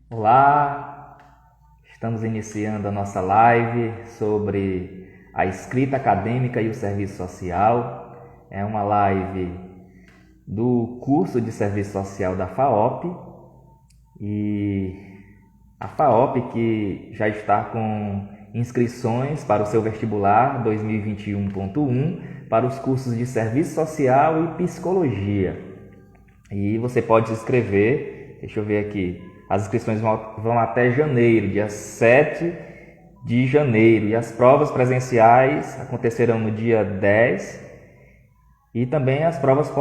Olá, estamos iniciando a nossa live sobre a escrita acadêmica e o serviço social. É uma live do curso de serviço social da FAOP e a FAOP que já está com inscrições para o seu vestibular 2021.1 para os cursos de serviço social e psicologia. E você pode se inscrever, deixa eu ver aqui, as inscrições vão até janeiro, dia 7 de janeiro, e as provas presenciais acontecerão no dia 10, e também as provas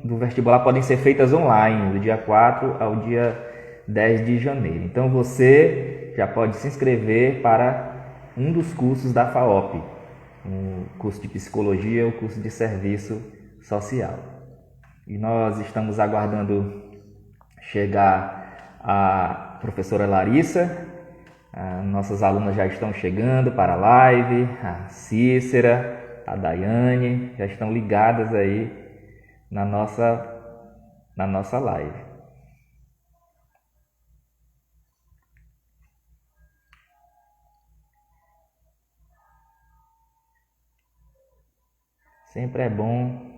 do vestibular podem ser feitas online, do dia 4 ao dia 10 de janeiro. Então você já pode se inscrever para um dos cursos da FAOP, o curso de psicologia, o curso de serviço social. E nós estamos aguardando chegar a professora Larissa. Nossas alunas já estão chegando para a live. A Cícera, a Daiane, já estão ligadas aí na nossa live. Sempre é bom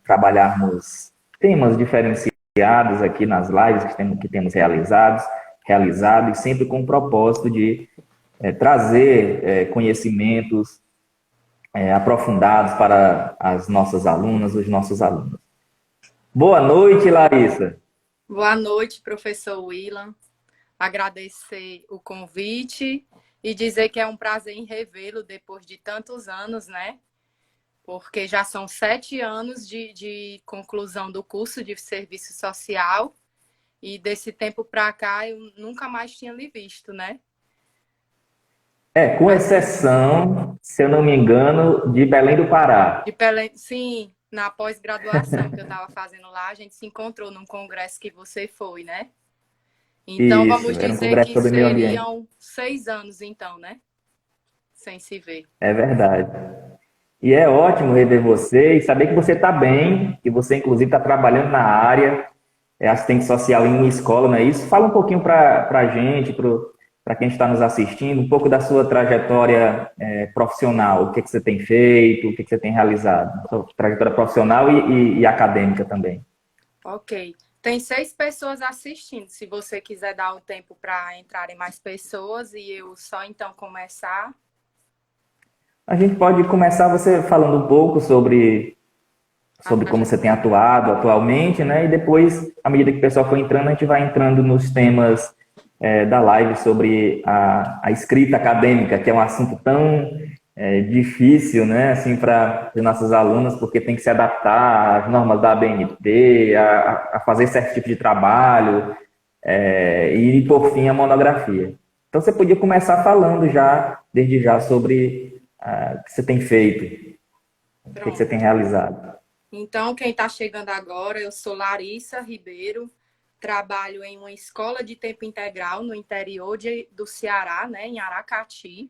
trabalharmos temas diferenciados aqui nas lives que temos realizado e sempre com o propósito de trazer conhecimentos aprofundados para as nossas alunas, os nossos alunos. Boa noite, Larissa. Boa noite, professor Willan. Agradecer o convite e dizer que é um prazer em revê-lo depois de tantos anos, né? Porque já são 7 anos de conclusão do curso de serviço social e desse tempo para cá eu nunca mais tinha lhe visto, né? Com exceção, se eu não me engano, de Belém do Pará. Sim, na pós-graduação que eu estava fazendo lá, a gente se encontrou num congresso que você foi, né? Então, Isso, vamos era um dizer congresso que sobre meio ambiente. seriam 6 anos, então, né? Sem se ver. É verdade. E é ótimo rever você e saber que você está bem, que você, inclusive, está trabalhando na área, é assistente social em uma escola, não é isso? Fala um pouquinho para a gente, para quem está nos assistindo, um pouco da sua trajetória profissional, o que, que você tem feito, o que, que você tem realizado, sua trajetória profissional e acadêmica também. Ok. Tem 6 pessoas assistindo. Se você quiser dar um tempo para entrarem mais pessoas e eu só então começar. A gente pode começar você falando um pouco A sobre como você tem trajetória. atuado atualmente, né? E depois, à medida que o pessoal for entrando, a gente vai entrando nos temas da live sobre a escrita acadêmica, que é um assunto tão difícil, né? Assim, para os nossos alunos, porque tem que se adaptar às normas da ABNT, a fazer certo tipo de trabalho, e por fim a monografia. Então você podia começar falando já, desde já, sobre o que você tem feito, o que você Pronto. tem realizado. Então, quem está chegando agora, eu sou Larissa Ribeiro, trabalho em uma escola de tempo integral no interior do Ceará, né, em Aracati.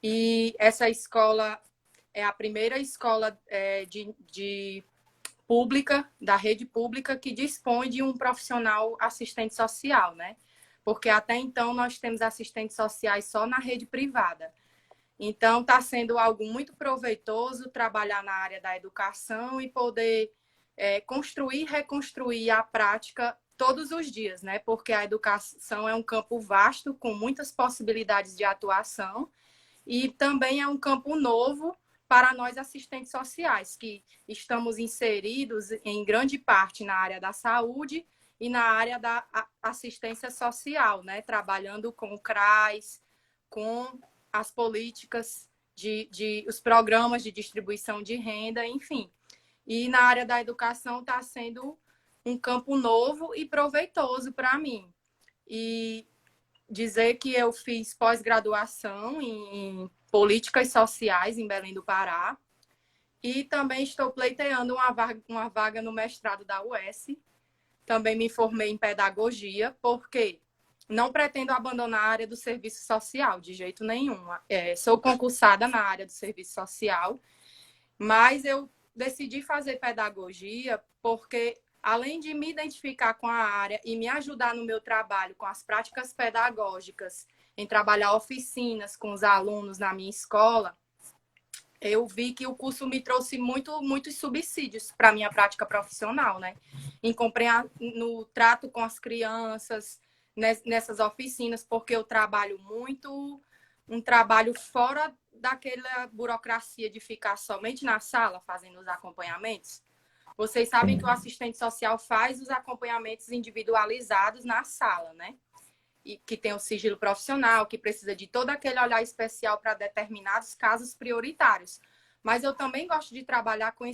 E essa escola é a primeira escola de pública, da rede pública, que dispõe de um profissional assistente social, né? Porque até então nós temos assistentes sociais só na rede privada. Então, está sendo algo muito proveitoso trabalhar na área da educação e poder construir e reconstruir a prática todos os dias, né? Porque a educação é um campo vasto, com muitas possibilidades de atuação, e também é um campo novo para nós assistentes sociais, que estamos inseridos em grande parte na área da saúde e na área da assistência social, né? Trabalhando com o CRAS, com as políticas os programas de distribuição de renda, enfim. E na área da educação está sendo um campo novo e proveitoso para mim. E dizer que eu fiz pós-graduação em políticas sociais em Belém do Pará e também estou pleiteando uma vaga no mestrado da UES. Também me formei em pedagogia, porque não pretendo abandonar a área do serviço social, de jeito nenhum. Sou concursada na área do serviço social, mas eu decidi fazer pedagogia porque, além de me identificar com a área e me ajudar no meu trabalho com as práticas pedagógicas, em trabalhar oficinas com os alunos na minha escola, eu vi que o curso me trouxe muitos subsídios para a minha prática profissional, né? No trato com as crianças, nessas oficinas, porque eu trabalho muito, um trabalho fora daquela burocracia de ficar somente na sala fazendo os acompanhamentos. Vocês sabem que o assistente social faz os acompanhamentos individualizados na sala, né? E que tem o sigilo profissional, que precisa de todo aquele olhar especial para determinados casos prioritários. Mas eu também gosto de trabalhar com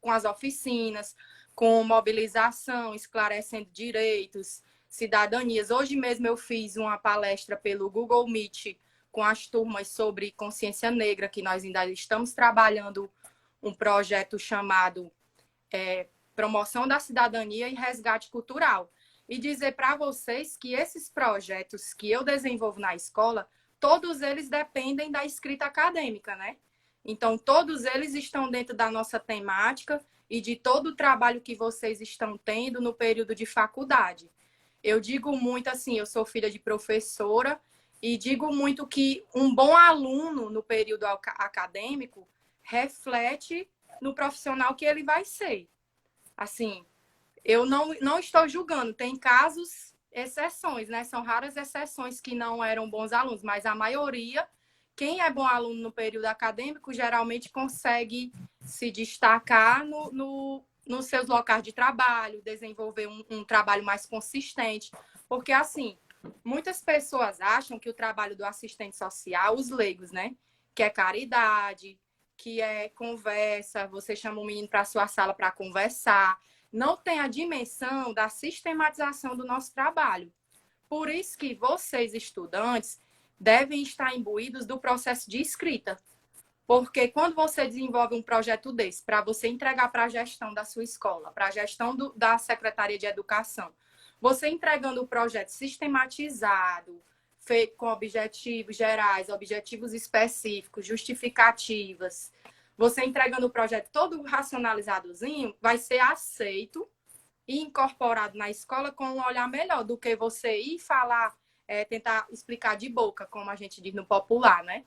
as oficinas, com mobilização, esclarecendo direitos, cidadanias. Hoje mesmo eu fiz uma palestra pelo Google Meet com as turmas sobre consciência negra, que nós ainda estamos trabalhando um projeto chamado Promoção da Cidadania e Resgate Cultural. E dizer para vocês que esses projetos que eu desenvolvo na escola, todos eles dependem da escrita acadêmica, né? Então, todos eles estão dentro da nossa temática e de todo o trabalho que vocês estão tendo no período de faculdade. Eu digo muito assim, eu sou filha de professora e digo muito que um bom aluno no período acadêmico reflete no profissional que ele vai ser. Assim, eu não estou julgando, tem casos, exceções, né? São raras exceções que não eram bons alunos, mas a maioria, quem é bom aluno no período acadêmico, geralmente consegue se destacar nos seus locais de trabalho, desenvolver um trabalho mais consistente. Porque, assim, muitas pessoas acham que o trabalho do assistente social, os leigos, né? Que é caridade, que é conversa, você chama um menino para a sua sala para conversar, não tem a dimensão da sistematização do nosso trabalho. Por isso que vocês, estudantes, devem estar imbuídos do processo de escrita. Porque quando você desenvolve um projeto desse, para você entregar para a gestão da sua escola, para a gestão da Secretaria de Educação, você entregando o projeto sistematizado, feito com objetivos gerais, objetivos específicos, justificativas, você entregando o projeto todo racionalizadozinho, vai ser aceito e incorporado na escola com um olhar melhor do que você ir falar, tentar explicar de boca, como a gente diz no popular, né?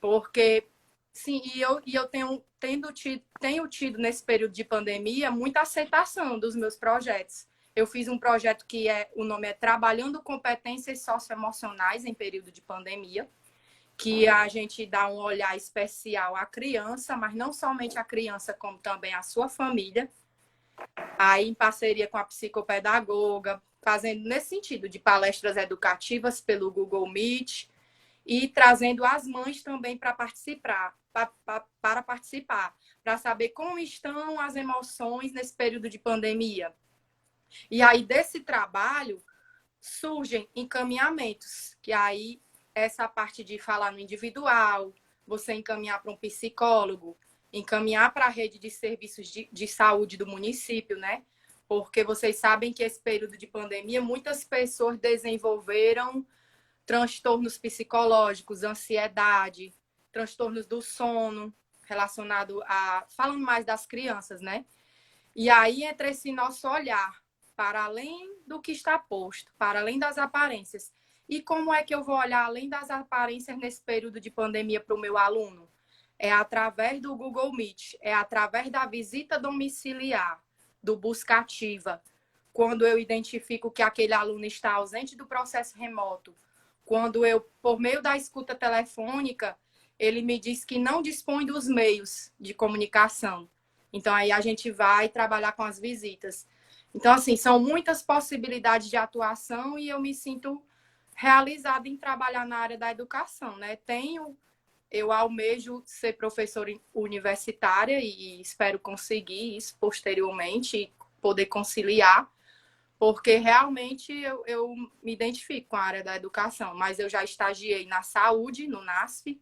Porque, sim, eu tenho tido nesse período de pandemia muita aceitação dos meus projetos. Eu fiz um projeto que o nome é Trabalhando Competências Socioemocionais em Período de Pandemia, que a gente dá um olhar especial à criança, mas não somente à criança, como também à sua família. Aí, em parceria com a psicopedagoga, fazendo nesse sentido de palestras educativas pelo Google Meet e trazendo as mães também para participar, para saber como estão as emoções nesse período de pandemia. E aí, desse trabalho, surgem encaminhamentos, que aí essa parte de falar no individual, você encaminhar para um psicólogo, encaminhar para a rede de serviços de saúde do município, né? Porque vocês sabem que esse período de pandemia, muitas pessoas desenvolveram transtornos psicológicos, ansiedade, transtornos do sono, relacionado a... Falando mais das crianças, né? E aí entra esse nosso olhar para além do que está posto, para além das aparências. E como é que eu vou olhar além das aparências nesse período de pandemia para o meu aluno? É através do Google Meet, é através da visita domiciliar, do busca ativa. Quando eu identifico que aquele aluno está ausente do processo remoto, quando eu, por meio da escuta telefônica, ele me diz que não dispõe dos meios de comunicação. Então, aí a gente vai trabalhar com as visitas. Então, assim, são muitas possibilidades de atuação e eu me sinto realizada em trabalhar na área da educação, né? Eu almejo ser professora universitária e espero conseguir isso posteriormente e poder conciliar, porque realmente eu me identifico com a área da educação, mas eu já estagiei na saúde, no NASF,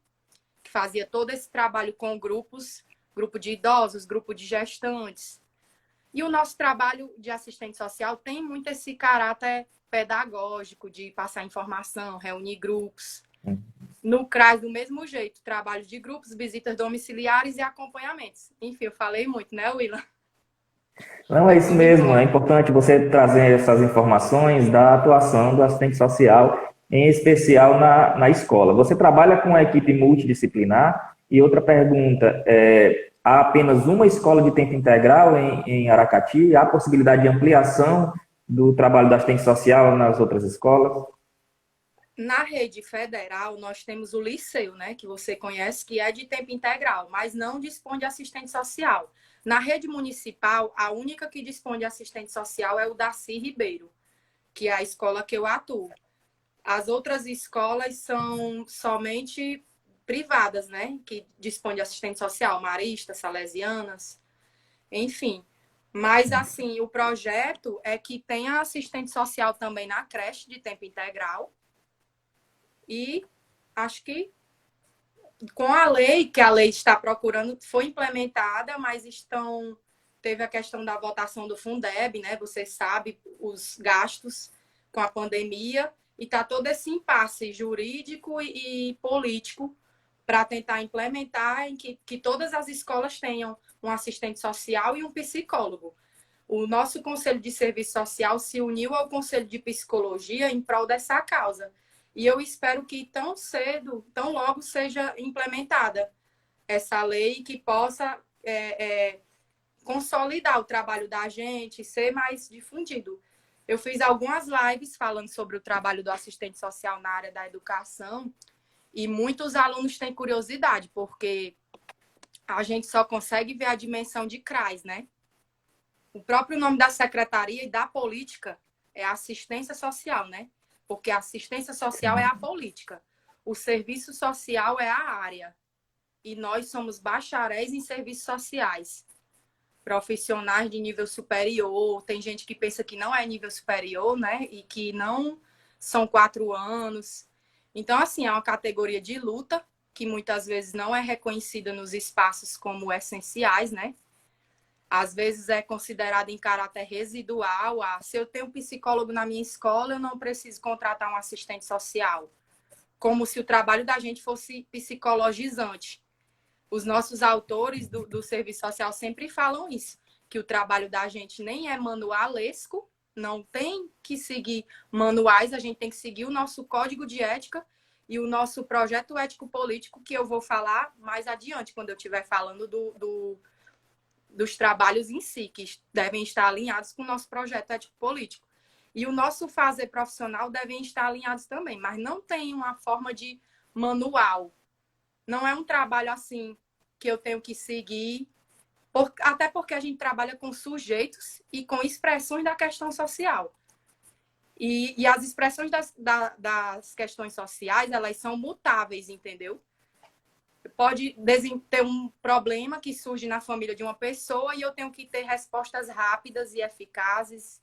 que fazia todo esse trabalho com grupos, grupo de idosos, grupo de gestantes. E o nosso trabalho de assistente social tem muito esse caráter pedagógico, de passar informação, reunir grupos. No CRAS, do mesmo jeito, trabalho de grupos, visitas domiciliares e acompanhamentos. Enfim, eu falei muito, né, Willa? Não, é isso mesmo. É importante você trazer essas informações da atuação do assistente social, em especial na escola. Você trabalha com a equipe multidisciplinar? E outra pergunta, há apenas uma escola de tempo integral em Aracati? Há possibilidade de ampliação do trabalho do assistente social nas outras escolas? Na rede federal, nós temos o Liceu, né, que você conhece, que é de tempo integral, mas não dispõe de assistente social. Na rede municipal, a única que dispõe de assistente social é o Darcy Ribeiro, que é a escola que eu atuo. As outras escolas são somente privadas, né, que dispõem de assistente social, maristas, salesianas, enfim. Mas, assim, o projeto é que tenha assistente social também na creche de tempo integral. E acho que com a lei, que a lei está procurando, foi implementada, mas teve a questão da votação do Fundeb, né? Você sabe, os gastos com a pandemia, e está todo esse impasse jurídico e político para tentar implementar em que todas as escolas tenham um assistente social e um psicólogo. O nosso Conselho de Serviço Social se uniu ao Conselho de Psicologia em prol dessa causa. E eu espero que tão cedo, tão logo seja implementada essa lei que possa consolidar o trabalho da gente, ser mais difundido. Eu fiz algumas lives falando sobre o trabalho do assistente social na área da educação e muitos alunos têm curiosidade, porque a gente só consegue ver a dimensão de CRAS, né? O próprio nome da secretaria e da política é assistência social, né? Porque a assistência social é a política. O serviço social é a área. E nós somos bacharéis em serviços sociais. Profissionais de nível superior. Tem gente que pensa que não é nível superior, né? E que não são 4 anos. Então, assim, é uma categoria de luta que muitas vezes não é reconhecida nos espaços como essenciais, né? Às vezes é considerado em caráter residual. Se eu tenho um psicólogo na minha escola, eu não preciso contratar um assistente social. Como se o trabalho da gente fosse psicologizante. Os nossos autores do serviço social sempre falam isso, que o trabalho da gente nem é manualesco, não tem que seguir manuais, a gente tem que seguir o nosso código de ética e o nosso projeto ético-político, que eu vou falar mais adiante, quando eu estiver falando dos trabalhos em si, que devem estar alinhados com o nosso projeto ético-político. E o nosso fazer profissional devem estar alinhados também, mas não tem uma forma de manual. Não é um trabalho assim que eu tenho que seguir, até porque a gente trabalha com sujeitos e com expressões da questão social. E as expressões das questões sociais, elas são mutáveis, entendeu? Pode ter um problema que surge na família de uma pessoa e eu tenho que ter respostas rápidas e eficazes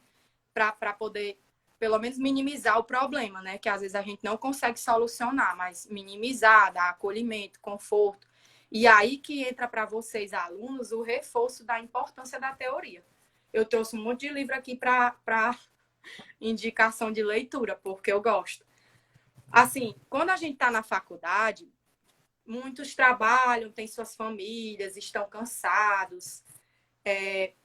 para poder, pelo menos, minimizar o problema, né? Que às vezes a gente não consegue solucionar, mas minimizar, dar acolhimento, conforto. E aí que entra para vocês, alunos, o reforço da importância da teoria. Eu trouxe um monte de livro aqui para indicação de leitura, porque eu gosto. Assim, quando a gente está na faculdade, muitos trabalham, têm suas famílias, estão cansados.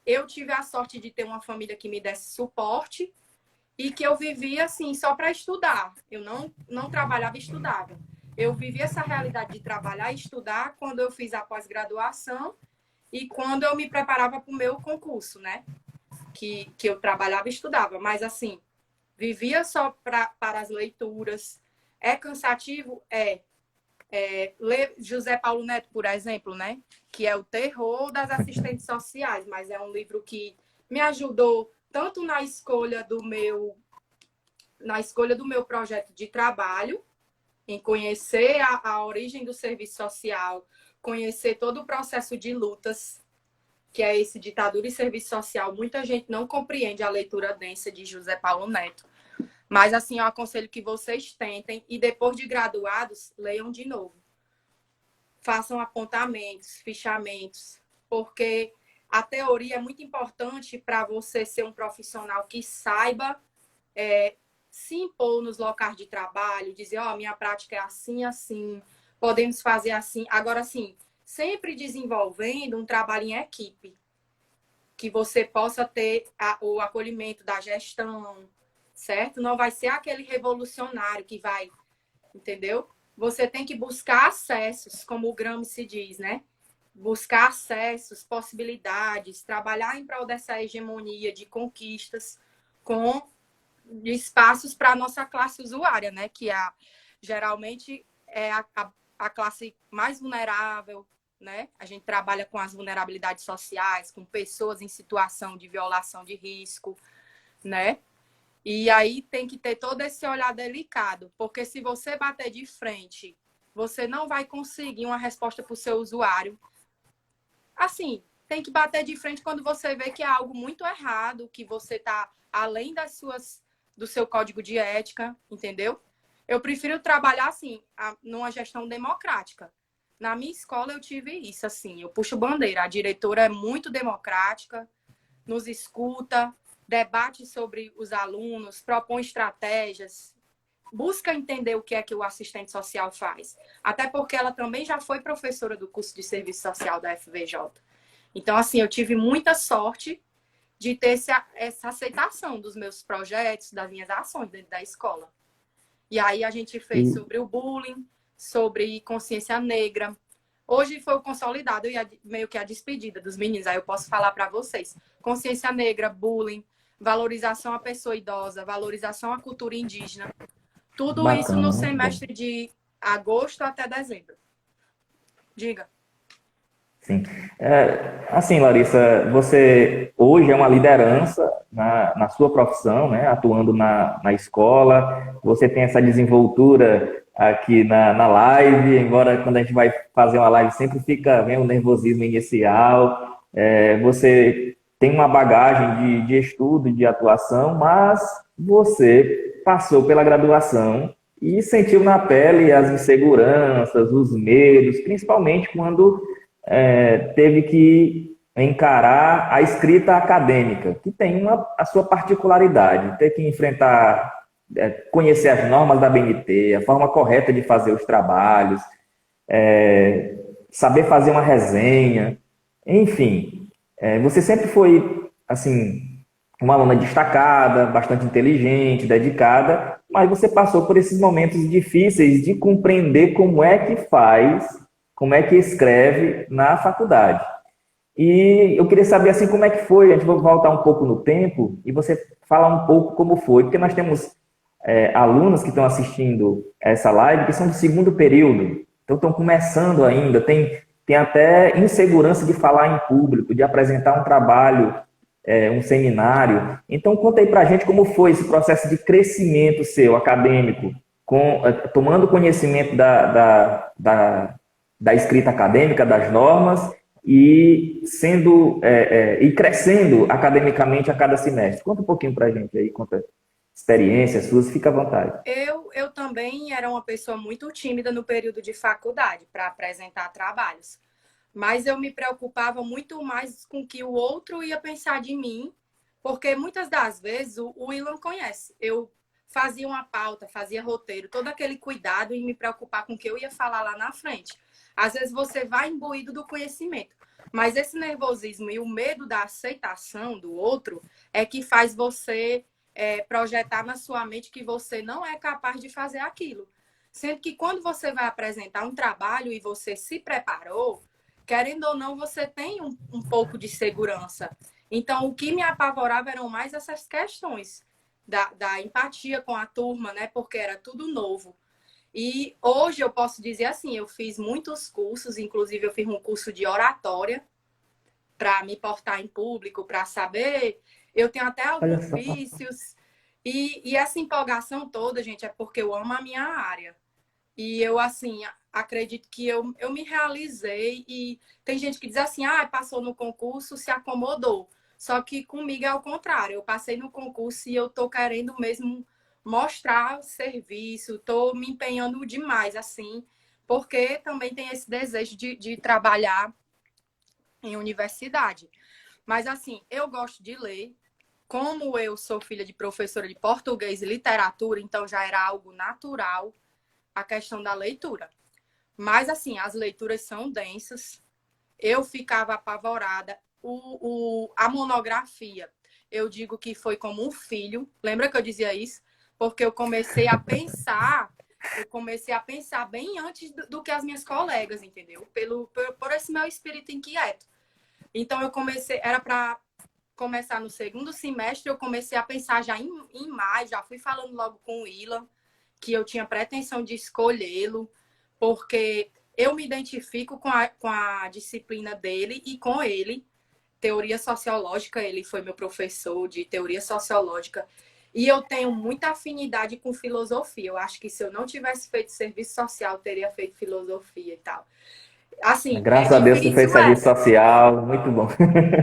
Eu tive a sorte de ter uma família que me desse suporte e que eu vivia assim só para estudar. Eu não trabalhava e estudava. Eu vivi essa realidade de trabalhar e estudar quando eu fiz a pós-graduação e quando eu me preparava para o meu concurso, né? Que eu trabalhava e estudava. Mas assim, vivia só para as leituras. É cansativo? Ler José Paulo Neto, por exemplo, né? Que é o terror das assistentes sociais, mas é um livro que me ajudou tanto na escolha do meu projeto de trabalho, em conhecer a origem do serviço social, conhecer todo o processo de lutas, que é esse ditadura e serviço social. Muita gente não compreende a leitura densa de José Paulo Neto. Mas, assim, eu aconselho que vocês tentem e, depois de graduados, leiam de novo. Façam apontamentos, fichamentos, porque a teoria é muito importante para você ser um profissional que saiba se impor nos locais de trabalho, dizer, ó, minha prática é assim, assim, podemos fazer assim. Agora, assim, sempre desenvolvendo um trabalho em equipe, que você possa ter o acolhimento da gestão, certo? Não vai ser aquele revolucionário que vai, entendeu? Você tem que buscar acessos, como o Gramsci diz, né? Buscar acessos, possibilidades, trabalhar em prol dessa hegemonia de conquistas com espaços para a nossa classe usuária, né? Que geralmente é a classe mais vulnerável, né? A gente trabalha com as vulnerabilidades sociais, com pessoas em situação de violação de risco, né? E aí tem que ter todo esse olhar delicado, porque se você bater de frente, você não vai conseguir uma resposta para o seu usuário. Assim, tem que bater de frente quando você vê que é algo muito errado, que você está além do seu código de ética, entendeu? Eu prefiro trabalhar assim, numa gestão democrática. Na minha escola eu tive isso, assim, eu puxo bandeira. A diretora é muito democrática, nos escuta, debate sobre os alunos, propõe estratégias, busca entender o que é que o assistente social faz. Até porque ela também já foi professora do curso de serviço social da FVJ. Então, assim, eu tive muita sorte de ter essa aceitação dos meus projetos, das minhas ações dentro da escola. E aí a gente fez E, sobre o bullying, sobre consciência negra. Hoje foi o consolidado e meio que a despedida dos meninos. Aí eu posso falar para vocês. Consciência negra, bullying, valorização à pessoa idosa, valorização à cultura indígena. Tudo isso bacana, no muito bom. semestre de agosto até dezembro. Diga. Sim. Assim, Larissa, você hoje é uma liderança na sua profissão, né? Atuando na escola, você tem essa desenvoltura aqui na live, embora quando a gente vai fazer uma live sempre fica vem o nervosismo inicial. Você tem uma bagagem de estudo, de atuação, mas você passou pela graduação e sentiu na pele as inseguranças, os medos, principalmente quando teve que encarar a escrita acadêmica, que tem a sua particularidade, ter que enfrentar, conhecer as normas da BNT, a forma correta de fazer os trabalhos, saber fazer uma resenha, enfim. Você sempre foi, assim, uma aluna destacada, bastante inteligente, dedicada, mas você passou por esses momentos difíceis de compreender como é que faz, como é que escreve na faculdade. E eu queria saber assim como é que foi, a gente vai voltar um pouco no tempo e você falar um pouco como foi, porque nós temos alunos que estão assistindo essa live que são do segundo período, então estão começando ainda, tem até insegurança de falar em público, de apresentar um trabalho, um seminário. Então conta aí pra gente como foi esse processo de crescimento seu, acadêmico, tomando conhecimento da escrita acadêmica, das normas, e e crescendo academicamente a cada semestre. Conta um pouquinho para a gente aí, conta experiências suas, fica à vontade. Eu também era uma pessoa muito tímida no período de faculdade para apresentar trabalhos. Mas eu me preocupava muito mais com o que o outro ia pensar de mim, porque muitas das vezes o Willan conhece. Eu fazia uma pauta, fazia roteiro, todo aquele cuidado em me preocupar com o que eu ia falar lá na frente. Às vezes você vai imbuído do conhecimento, mas esse nervosismo e o medo da aceitação do outro é que faz você projetar na sua mente que você não é capaz de fazer aquilo. Sendo que quando você vai apresentar um trabalho e você se preparou, querendo ou não, você tem um pouco de segurança. Então, o que me apavorava eram mais essas questões da empatia com a turma, né? Porque era tudo novo. E hoje eu posso dizer assim, eu fiz muitos cursos, inclusive eu fiz um curso de oratória para me portar em público, para saber. Eu tenho até Olha alguns só. vícios. E essa empolgação toda, gente, é porque eu amo a minha área. E eu, assim, acredito que eu me realizei. E tem gente que diz assim, passou no concurso, se acomodou. Só que comigo é o contrário. Eu passei no concurso e eu tô querendo mesmo mostrar o serviço, tô me empenhando demais, assim, porque também tem esse desejo de trabalhar em universidade. Mas, assim, eu gosto de ler, como eu sou filha de professora de português e literatura, então já era algo natural a questão da leitura. Mas, assim, as leituras são densas. Eu ficava apavorada. A monografia, eu digo que foi como um filho. Lembra que eu dizia isso? Porque eu comecei a pensar bem antes do que as minhas colegas, entendeu? Por esse meu espírito inquieto. Então, era para começar no segundo semestre, eu comecei a pensar já em maio, já fui falando logo com o Ilan, que eu tinha pretensão de escolhê-lo, porque eu me identifico com a disciplina dele e com ele, teoria sociológica, ele foi meu professor de teoria sociológica, e eu tenho muita afinidade com filosofia. Eu acho que se eu não tivesse feito serviço social, eu teria feito filosofia e tal. Assim, é Graças a Deus tu fez difícil, serviço social, muito bom.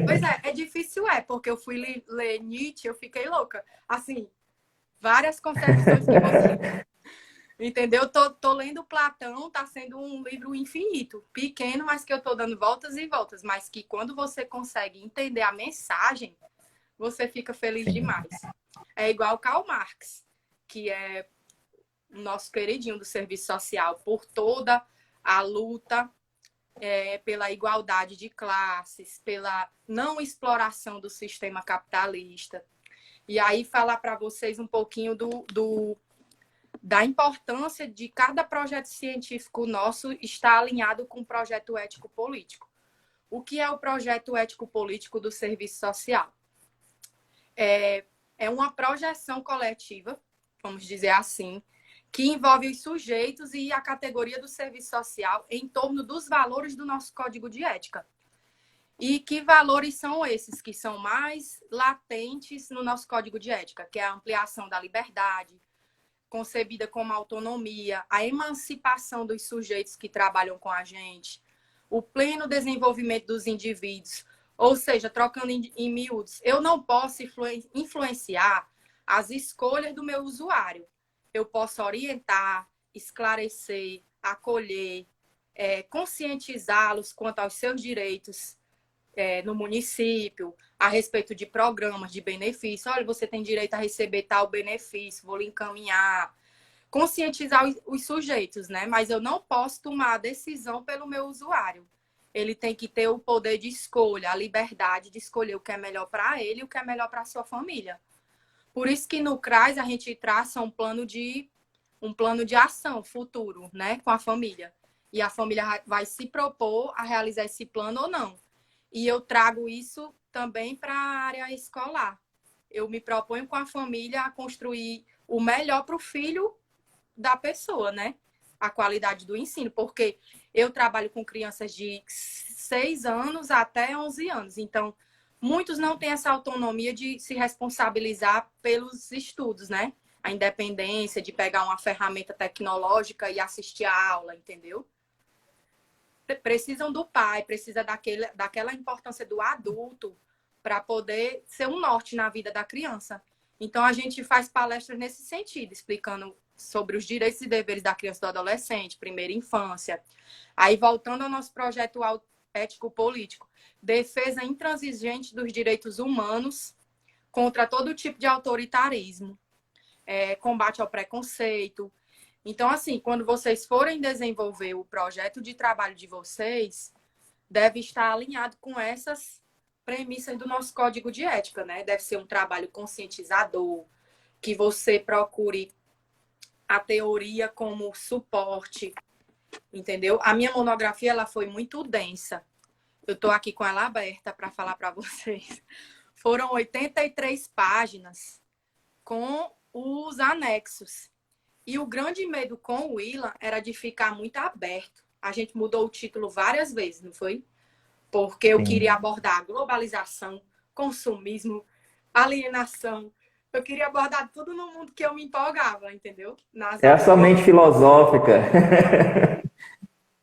Pois é difícil, porque eu fui ler Nietzsche, eu fiquei louca. Assim, várias concepções que você... Entendeu? Tô lendo Platão, tá sendo um livro infinito, pequeno, mas que eu tô dando voltas e voltas, mas que quando você consegue entender a mensagem, você fica feliz Sim. demais. É igual Karl Marx, que é o nosso queridinho do serviço social, por toda a luta pela igualdade de classes, pela não exploração do sistema capitalista. E aí falar para vocês um pouquinho da importância de cada projeto científico nosso estar alinhado com o projeto ético-político. O que é o projeto ético-político do serviço social? É uma projeção coletiva, vamos dizer assim, que envolve os sujeitos e a categoria do serviço social em torno dos valores do nosso código de ética. E que valores são esses que são mais latentes no nosso código de ética, que é a ampliação da liberdade, concebida como autonomia, a emancipação dos sujeitos que trabalham com a gente, o pleno desenvolvimento dos indivíduos, ou seja, trocando em miúdos, eu não posso influenciar as escolhas do meu usuário. Eu posso orientar, esclarecer, acolher, conscientizá-los quanto aos seus direitos no município, a respeito de programas de benefício. Olha, você tem direito a receber tal benefício, vou lhe encaminhar. Conscientizar os sujeitos, né? Mas eu não posso tomar a decisão pelo meu usuário. Ele tem que ter o poder de escolha, a liberdade de escolher o que é melhor para ele e o que é melhor para a sua família. Por isso que no CRAS a gente traça um plano de ação futuro, né, com a família. E a família vai se propor a realizar esse plano ou não. E eu trago isso também para a área escolar. Eu me proponho com a família a construir o melhor para o filho da pessoa, né? A qualidade do ensino, porque eu trabalho com crianças de 6 anos até 11 anos. Então, muitos não têm essa autonomia de se responsabilizar pelos estudos, né? A independência de pegar uma ferramenta tecnológica e assistir a aula, entendeu? Precisam do pai, precisa daquela importância do adulto para poder ser um norte na vida da criança. Então, a gente faz palestras nesse sentido, explicando sobre os direitos e deveres da criança e do adolescente, primeira infância. Aí, voltando ao nosso projeto ético-político, defesa intransigente dos direitos humanos contra todo tipo de autoritarismo, combate ao preconceito. Então, assim, quando vocês forem desenvolver o projeto de trabalho de vocês, deve estar alinhado com essas premissas do nosso código de ética, né? Deve ser um trabalho conscientizador, que você procure a teoria como suporte, entendeu? A minha monografia ela foi muito densa. Eu estou aqui com ela aberta para falar para vocês. Foram 83 páginas com os anexos. E o grande medo com o Willan era de ficar muito aberto. A gente mudou o título várias vezes, não foi? Porque eu queria abordar a globalização, consumismo, alienação. Eu queria abordar tudo no mundo que eu me empolgava, entendeu? É a sua mente filosófica.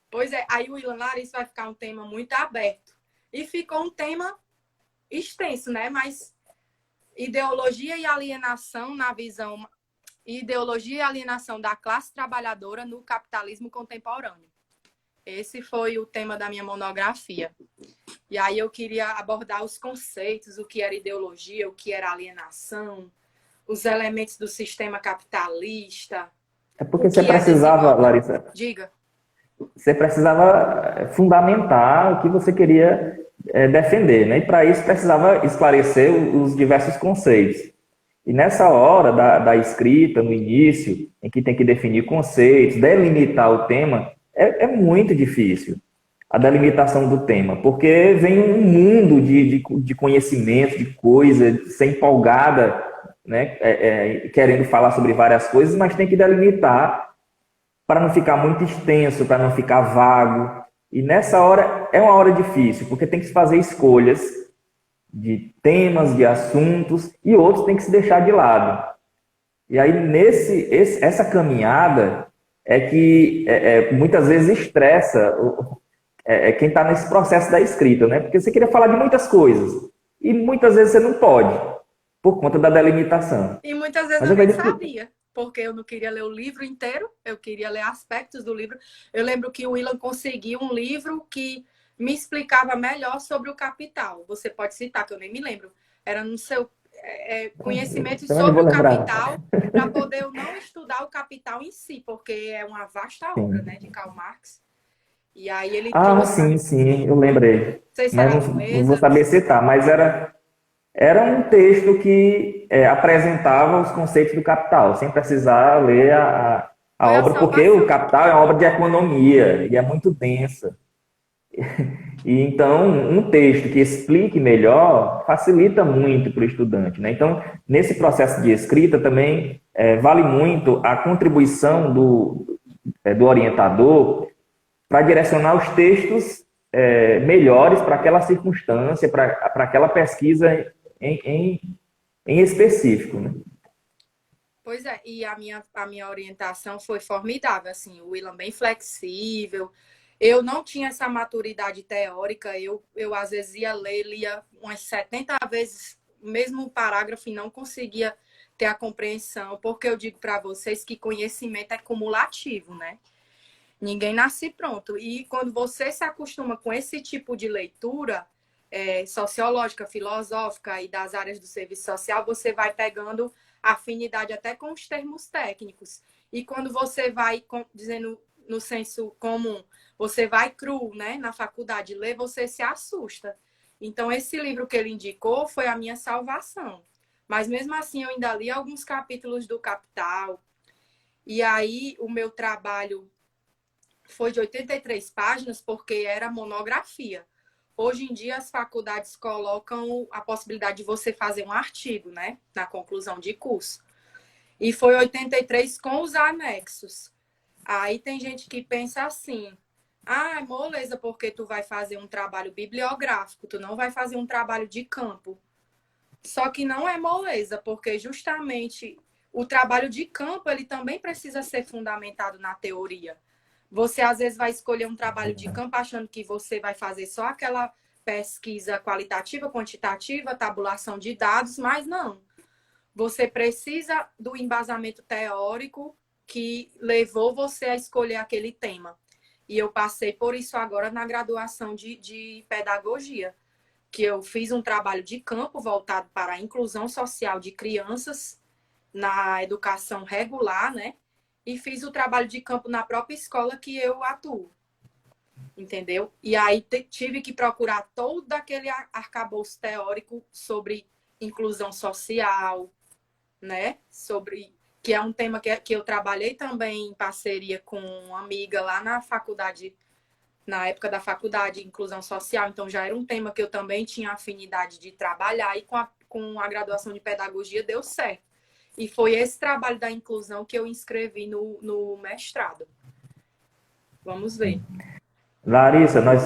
Pois é, aí o Willan, isso vai ficar um tema muito aberto. E ficou um tema extenso, né? Mas ideologia e alienação na visão... Ideologia e alienação da classe trabalhadora no capitalismo contemporâneo. Esse foi o tema da minha monografia. E aí eu queria abordar os conceitos, o que era ideologia, o que era alienação, os elementos do sistema capitalista, É o porque você que é precisava, desigualdade. Larissa, Diga. você precisava fundamentar o que você queria defender, né? E para isso precisava esclarecer os diversos conceitos. E nessa hora da escrita, no início, em que tem que definir conceitos, delimitar o tema, é muito difícil a delimitação do tema, porque vem um mundo de conhecimento, de coisa, de ser empolgada, né? Querendo falar sobre várias coisas, mas tem que delimitar para não ficar muito extenso, para não ficar vago. E nessa hora é uma hora difícil, porque tem que se fazer escolhas de temas, de assuntos, e outros tem que se deixar de lado. E aí, essa caminhada é que muitas vezes estressa quem está nesse processo da escrita, né? Porque você queria falar de muitas coisas, e muitas vezes você não pode, por conta da delimitação. E muitas vezes Mas eu nem acredito que... sabia, porque eu não queria ler o livro inteiro, eu queria ler aspectos do livro. Eu lembro que o Willan conseguiu um livro que me explicava melhor sobre o Capital. Você pode citar, que eu nem me lembro. Era no seu conhecimento Eu não sobre vou o lembrar. Capital, para poder eu não estudar o Capital em si, porque é uma vasta obra, Sim. né, de Karl Marx. E aí ele Ah, trouxe... sim, eu lembrei. Não sei se Mas era a não vou Luesa. saber citar, mas era um texto que apresentava os conceitos do Capital, sem precisar ler a Foi a obra, porque o salvação. Capital é uma obra de economia e é muito densa. E então, um texto que explique melhor facilita muito para o estudante, né? Então, nesse processo de escrita também vale muito a contribuição do orientador para direcionar os textos melhores para aquela circunstância, para aquela pesquisa em específico, né? Pois é, e a minha orientação foi formidável, assim, o Willan bem flexível. Eu não tinha essa maturidade teórica, eu às vezes ia ler, lia umas 70 vezes o mesmo parágrafo e não conseguia ter a compreensão, porque eu digo para vocês que conhecimento é cumulativo, né? Ninguém nasce pronto. E quando você se acostuma com esse tipo de leitura sociológica, filosófica e das áreas do serviço social, você vai pegando afinidade até com os termos técnicos. E quando você vai dizendo no senso comum, você vai cru, né, na faculdade ler, você se assusta. Então, esse livro que ele indicou foi a minha salvação. Mas, mesmo assim, eu ainda li alguns capítulos do Capital. E aí, o meu trabalho foi de 83 páginas, porque era monografia. Hoje em dia, as faculdades colocam a possibilidade de você fazer um artigo, né, na conclusão de curso. E foi 83 com os anexos. Aí tem gente que pensa assim, ah, moleza, porque tu vai fazer um trabalho bibliográfico, tu não vai fazer um trabalho de campo. Só que não é moleza, porque justamente o trabalho de campo, ele também precisa ser fundamentado na teoria. Você, às vezes, vai escolher um trabalho de campo achando que você vai fazer só aquela pesquisa qualitativa, quantitativa, tabulação de dados, mas não. Você precisa do embasamento teórico que levou você a escolher aquele tema. E eu passei por isso agora na graduação de pedagogia, que eu fiz um trabalho de campo voltado para a inclusão social de crianças na educação regular, né? E fiz o trabalho de campo na própria escola que eu atuo. Entendeu? E aí tive que procurar todo aquele arcabouço teórico sobre inclusão social, né? Sobre... que é um tema que eu trabalhei também em parceria com uma amiga lá na faculdade, na época da faculdade de inclusão social, então já era um tema que eu também tinha afinidade de trabalhar, e com a graduação de pedagogia deu certo. E foi esse trabalho da inclusão que eu inscrevi no mestrado. Vamos ver. Larissa, nós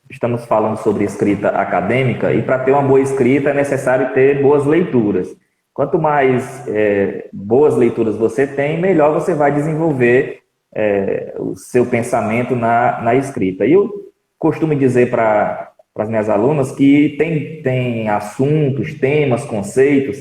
estamos falando sobre escrita acadêmica, e para ter uma boa escrita é necessário ter boas leituras. Quanto mais boas leituras você tem, melhor você vai desenvolver o seu pensamento na escrita. E eu costumo dizer para as minhas alunas que tem assuntos, temas, conceitos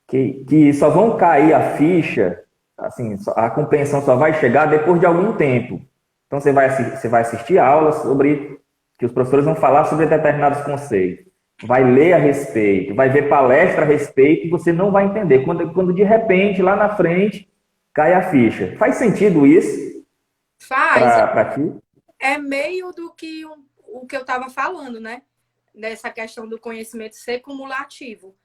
que só vão cair a ficha, assim, a compreensão só vai chegar depois de algum tempo. Então você vai assistir aulas sobre que os professores vão falar sobre determinados conceitos, vai ler a respeito, vai ver palestra a respeito e você não vai entender. Quando de repente, lá na frente, cai a ficha. Faz sentido isso Faz. para ti? É meio do que o que eu estava falando, né? Dessa questão do conhecimento ser cumulativo.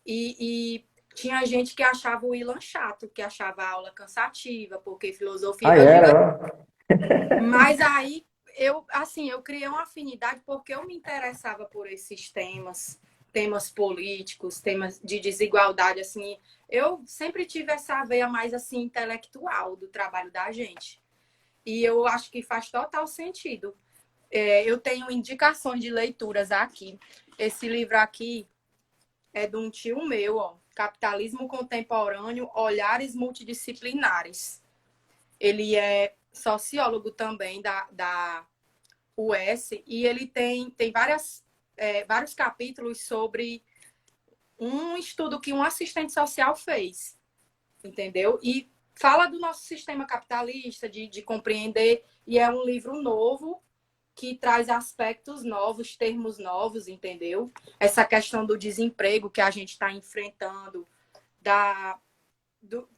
E tinha gente que achava o Ilan chato, que achava a aula cansativa, porque filosofia, Ah, eu digo, era? mas aí eu criei uma afinidade porque eu me interessava por esses temas, temas políticos, temas de desigualdade, assim. Eu sempre tive essa veia mais assim intelectual do trabalho da gente. E eu acho que faz total sentido. Eu tenho indicações de leituras aqui. Esse livro aqui é de um tio meu, ó, Capitalismo Contemporâneo, Olhares Multidisciplinares. Ele é sociólogo também da US e ele tem vários capítulos sobre um estudo que um assistente social fez, entendeu? E fala do nosso sistema capitalista, de compreender, e é um livro novo que traz aspectos novos, termos novos, entendeu? Essa questão do desemprego que a gente está enfrentando,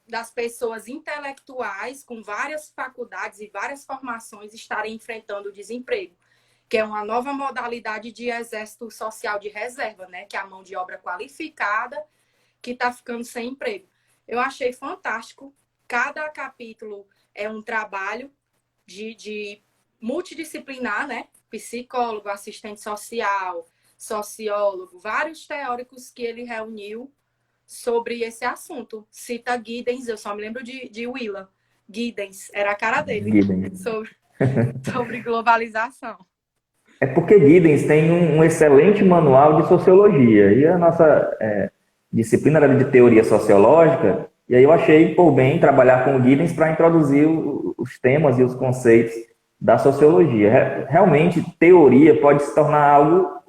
das pessoas intelectuais com várias faculdades e várias formações estarem enfrentando o desemprego, que é uma nova modalidade de exército social de reserva, né? Que é a mão de obra qualificada que está ficando sem emprego. Eu achei fantástico. Cada capítulo é um trabalho de multidisciplinar, né? Psicólogo, assistente social, sociólogo, vários teóricos que ele reuniu sobre esse assunto. Cita Giddens, eu só me lembro de Willa. Giddens, era a cara dele, sobre globalização. É porque Giddens tem um excelente manual de sociologia e a nossa disciplina era de teoria sociológica, e aí eu achei por bem trabalhar com o Giddens para introduzir os temas e os conceitos da sociologia. Realmente, teoria pode se tornar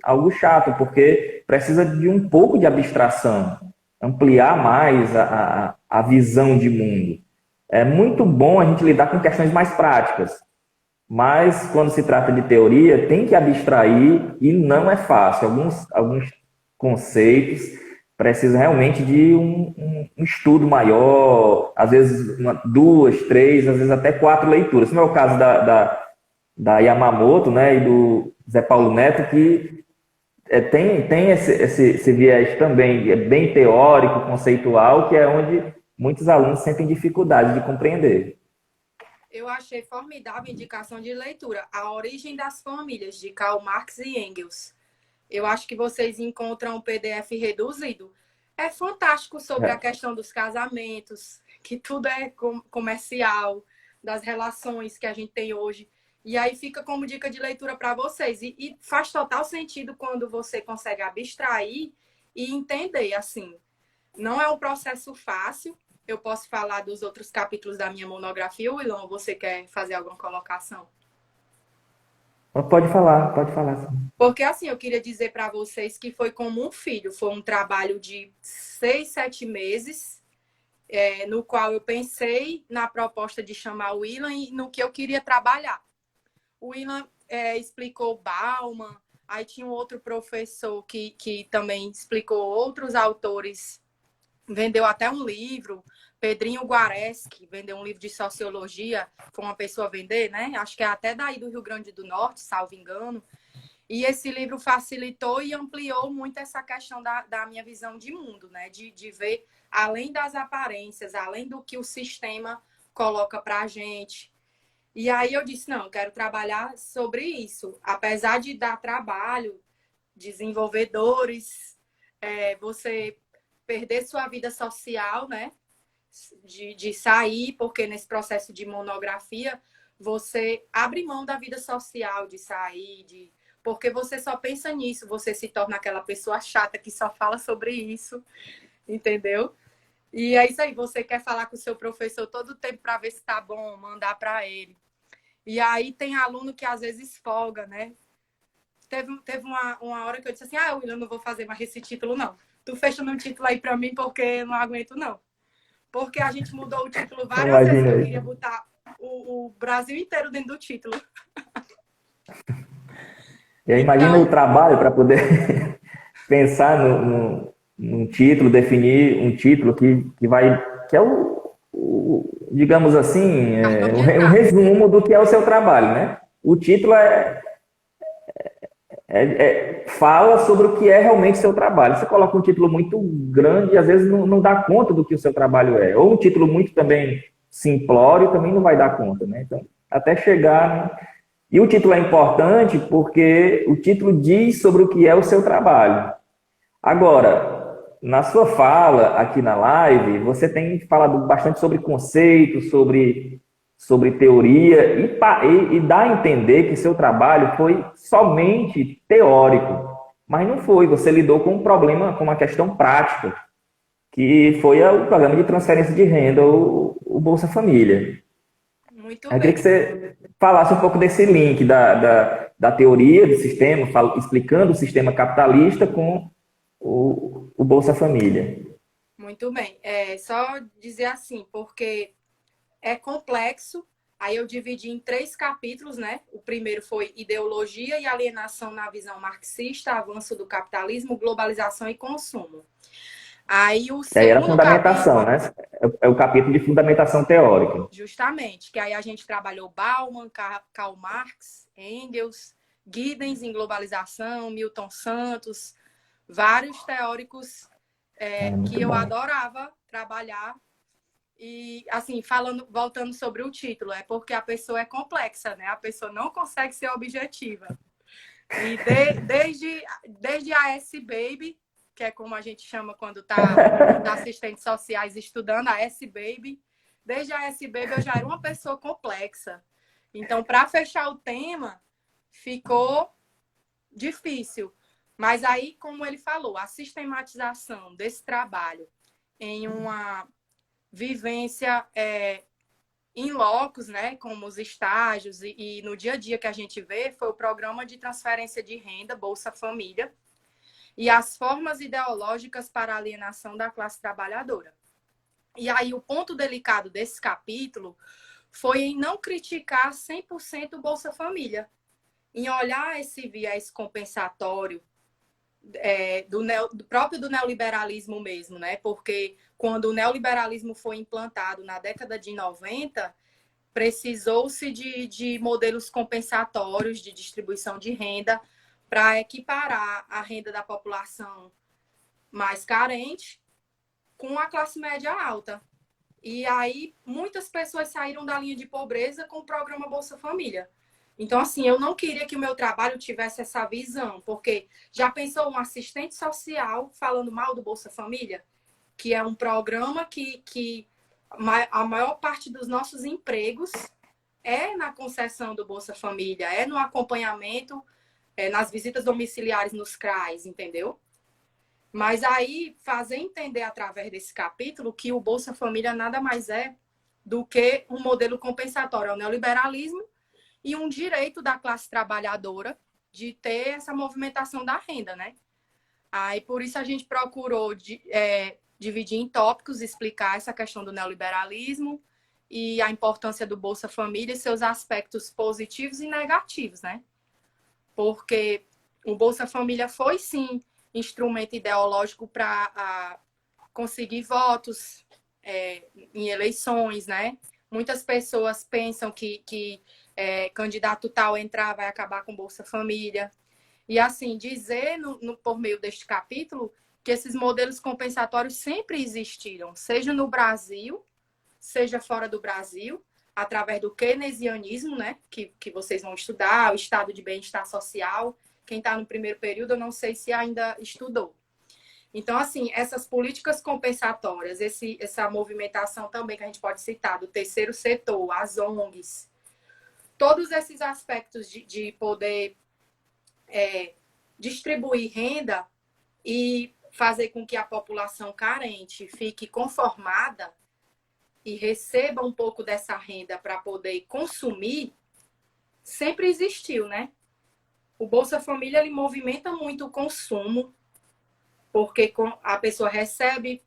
algo chato, porque precisa de um pouco de abstração, ampliar mais a visão de mundo. É muito bom a gente lidar com questões mais práticas, mas quando se trata de teoria, tem que abstrair e não é fácil. Alguns conceitos precisam realmente de um estudo maior, às vezes duas, três, às vezes até quatro leituras. Como é o caso da Yamamoto, né, e do Zé Paulo Neto, que tem esse viés também, é bem teórico, conceitual, que é onde muitos alunos sentem dificuldade de compreender. Eu achei formidável a indicação de leitura, A Origem das Famílias, de Karl Marx e Engels. Eu acho que vocês encontram um PDF reduzido. É fantástico sobre a questão dos casamentos, que tudo é comercial, das relações que a gente tem hoje. E aí fica como dica de leitura para vocês. E faz total sentido quando você consegue abstrair e entender, assim. Não é um processo fácil. Eu posso falar dos outros capítulos da minha monografia, Willan, ou você quer fazer alguma colocação? Pode falar. Sim. Porque, assim, eu queria dizer para vocês que foi como um filho. Foi um trabalho de 6, 7 meses, no qual eu pensei na proposta de chamar o Willan e no que eu queria trabalhar. O Willan explicou Bauman, aí tinha um outro professor que também explicou outros autores, vendeu até um livro, Pedrinho Guareschi, vendeu um livro de sociologia, foi uma pessoa vender, né? Acho que é até daí do Rio Grande do Norte, salvo engano. E esse livro facilitou e ampliou muito essa questão da minha visão de mundo, né? De ver além das aparências, além do que o sistema coloca para a gente. E aí eu disse, não, eu quero trabalhar sobre isso. Apesar de dar trabalho, desenvolvedores, você perder sua vida social, né? De sair, porque nesse processo de monografia, você abre mão da vida social, de sair, porque você só pensa nisso, você se torna aquela pessoa chata que só fala sobre isso, entendeu? E é isso aí, você quer falar com o seu professor todo o tempo para ver se tá bom, mandar para ele. E aí tem aluno que às vezes folga, né? Teve uma hora que eu disse assim, William, não vou fazer mais esse título, não. Tu fecha no título aí para mim porque eu não aguento, não. Porque a gente mudou o título várias vezes, que eu queria botar o Brasil inteiro dentro do título. E aí imagina o Então, trabalho para poder pensar num título, definir um título que vai, que é digamos assim, cartão de um entrada. resumo do que é o seu trabalho, né? O título fala sobre o que é realmente seu trabalho. Você coloca um título muito grande e às vezes não dá conta do que o seu trabalho é. Ou um título muito também simplório também não vai dar conta, né? Então, até chegar. E o título é importante porque o título diz sobre o que é o seu trabalho. Agora, na sua fala aqui na live, você tem falado bastante sobre conceitos, sobre teoria, e dá a entender que seu trabalho foi somente teórico. Mas não foi, você lidou com um problema, com uma questão prática, que foi o programa de transferência de renda, o Bolsa Família. Muito Eu queria que bem. você falasse um pouco desse link da teoria do sistema, explicando o sistema capitalista com o Bolsa Família. Muito bem. É só dizer assim, porque é complexo. Aí eu dividi em 3 capítulos, né? O primeiro foi Ideologia e Alienação na Visão Marxista, Avanço do Capitalismo, Globalização e Consumo. Aí o E aí era segundo fundamentação, capítulo, né? É o capítulo de fundamentação teórica. justamente, que aí a gente trabalhou Bauman, Karl Marx, Engels, Giddens em Globalização, Milton Santos, vários teóricos que Muito eu bom. adorava trabalhar. E, assim, voltando sobre o título, é porque a pessoa é complexa, né? A pessoa não consegue ser objetiva. E desde a S-Baby, que é como a gente chama quando tá os assistentes sociais estudando, a S-Baby, desde a S-Baby eu já era uma pessoa complexa. Então, para fechar o tema, ficou difícil. Mas aí, como ele falou, a sistematização desse trabalho em uma vivência em locos, né, como os estágios e no dia a dia que a gente vê, foi o programa de transferência de renda, Bolsa Família, e as formas ideológicas para a alienação da classe trabalhadora. E aí o ponto delicado desse capítulo foi em não criticar 100% o Bolsa Família, em olhar esse viés compensatório do próprio do neoliberalismo mesmo, né? Porque quando o neoliberalismo foi implantado na década de 90, precisou-se de modelos compensatórios de distribuição de renda para equiparar a renda da população mais carente com a classe média alta. E aí muitas pessoas saíram da linha de pobreza com o programa Bolsa Família. Então, assim, eu não queria que o meu trabalho tivesse essa visão, porque já pensou um assistente social falando mal do Bolsa Família? Que é um programa que a maior parte dos nossos empregos é na concessão do Bolsa Família, é no acompanhamento, nas visitas domiciliares nos CRAs, entendeu? Mas aí, fazer entender através desse capítulo que o Bolsa Família nada mais é do que um modelo compensatório ao neoliberalismo e um direito da classe trabalhadora de ter essa movimentação da renda, né? Aí, por isso, a gente procurou dividir em tópicos, explicar essa questão do neoliberalismo e a importância do Bolsa Família e seus aspectos positivos e negativos, né? Porque o Bolsa Família foi, sim, instrumento ideológico para conseguir votos em eleições, né? Muitas pessoas pensam que candidato tal entrar vai acabar com Bolsa Família. E, assim, dizer por meio deste capítulo que esses modelos compensatórios sempre existiram, seja no Brasil, seja fora do Brasil, através do keynesianismo, né, que vocês vão estudar, o estado de bem-estar social. Quem está no primeiro período, eu não sei se ainda estudou. Então, assim, essas políticas compensatórias, essa movimentação também que a gente pode citar, do terceiro setor, as ONGs, todos esses aspectos de poder distribuir renda e fazer com que a população carente fique conformada e receba um pouco dessa renda para poder consumir, sempre existiu, né? O Bolsa Família, ele movimenta muito o consumo, porque a pessoa recebe,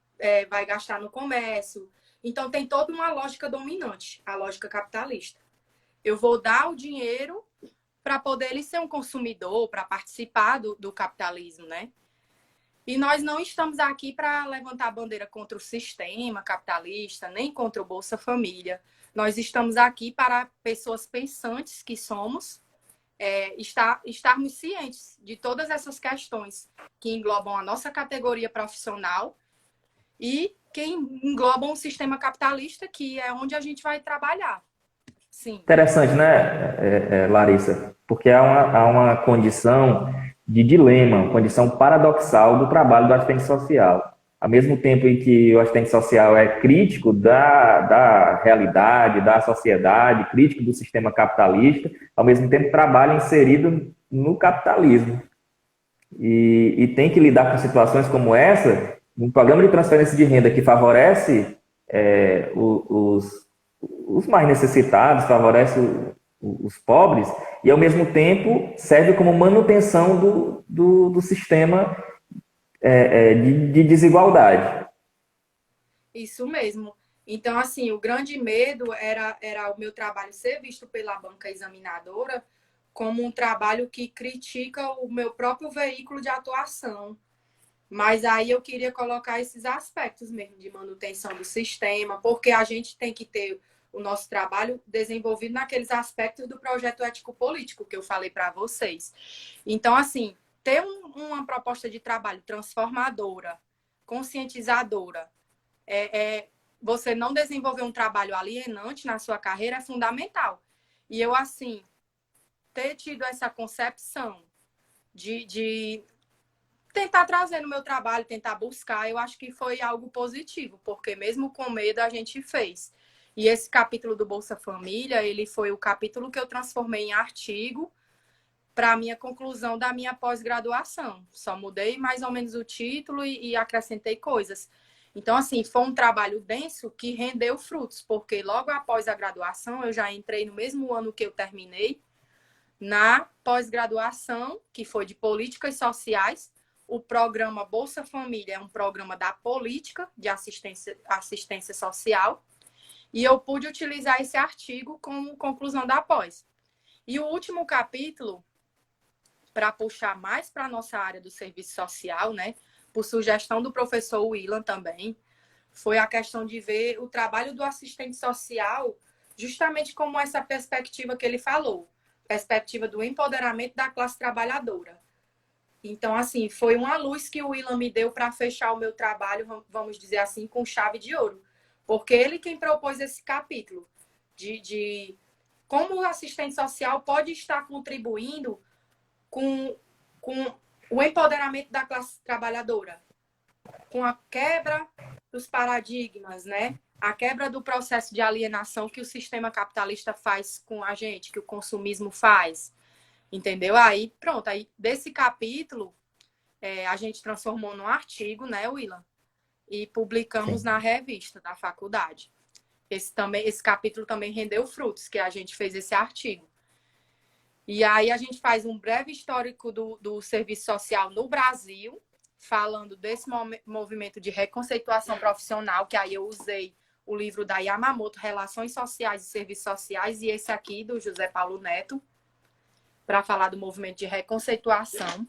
vai gastar no comércio. Então, tem toda uma lógica dominante, a lógica capitalista. Eu vou dar o dinheiro para poder ele ser um consumidor, para participar do capitalismo, né? E nós não estamos aqui para levantar a bandeira contra o sistema capitalista, nem contra o Bolsa Família. Nós estamos aqui para pessoas pensantes que somos, estarmos cientes de todas essas questões que englobam a nossa categoria profissional e que englobam o sistema capitalista, que é onde a gente vai trabalhar. Sim. Interessante, né, Larissa? Porque há uma condição de dilema, uma condição paradoxal do trabalho do assistente social. Ao mesmo tempo em que o assistente social é crítico da realidade, da sociedade, crítico do sistema capitalista, ao mesmo tempo trabalha inserido no capitalismo. E tem que lidar com situações como essa, um programa de transferência de renda que favorece os mais necessitados, favorece os pobres, e ao mesmo tempo serve como manutenção do sistema de desigualdade. Isso mesmo. Então, assim, o grande medo era o meu trabalho ser visto pela banca examinadora como um trabalho que critica o meu próprio veículo de atuação. Mas aí eu queria colocar esses aspectos mesmo de manutenção do sistema, porque a gente tem que ter o nosso trabalho desenvolvido naqueles aspectos do projeto ético-político que eu falei para vocês. Então, assim, ter uma proposta de trabalho transformadora, conscientizadora, você não desenvolver um trabalho alienante na sua carreira é fundamental. E eu, assim, ter tido essa concepção de tentar trazer no meu trabalho, tentar buscar, eu acho que foi algo positivo, porque mesmo com medo a gente fez. E esse capítulo do Bolsa Família, ele foi o capítulo que eu transformei em artigo para a minha conclusão da minha pós-graduação. Só mudei mais ou menos o título e acrescentei coisas. Então, assim, foi um trabalho denso que rendeu frutos, porque logo após a graduação, eu já entrei no mesmo ano que eu terminei, na pós-graduação, que foi de Políticas Sociais. O programa Bolsa Família é um programa da política de assistência social. E eu pude utilizar esse artigo como conclusão da pós. E o último capítulo, para puxar mais para a nossa área do serviço social, né, por sugestão do professor Willan também, foi a questão de ver o trabalho do assistente social justamente como essa perspectiva que ele falou, perspectiva do empoderamento da classe trabalhadora. Então, assim, foi uma luz que o Willan me deu para fechar o meu trabalho, vamos dizer assim, com chave de ouro. Porque ele quem propôs esse capítulo de como o assistente social pode estar contribuindo com o empoderamento da classe trabalhadora, com a quebra dos paradigmas, né? A quebra do processo de alienação que o sistema capitalista faz com a gente, que o consumismo faz, entendeu? Aí, pronto, aí desse capítulo a gente transformou num artigo, né, Willan? E publicamos Sim. na revista da faculdade. Esse capítulo também rendeu frutos, que a gente fez esse artigo. E aí a gente faz um breve histórico do serviço social no Brasil, falando desse movimento de reconceituação profissional, que aí eu usei o livro da Yamamoto, Relações Sociais e Serviços Sociais, e esse aqui do José Paulo Neto, para falar do movimento de reconceituação.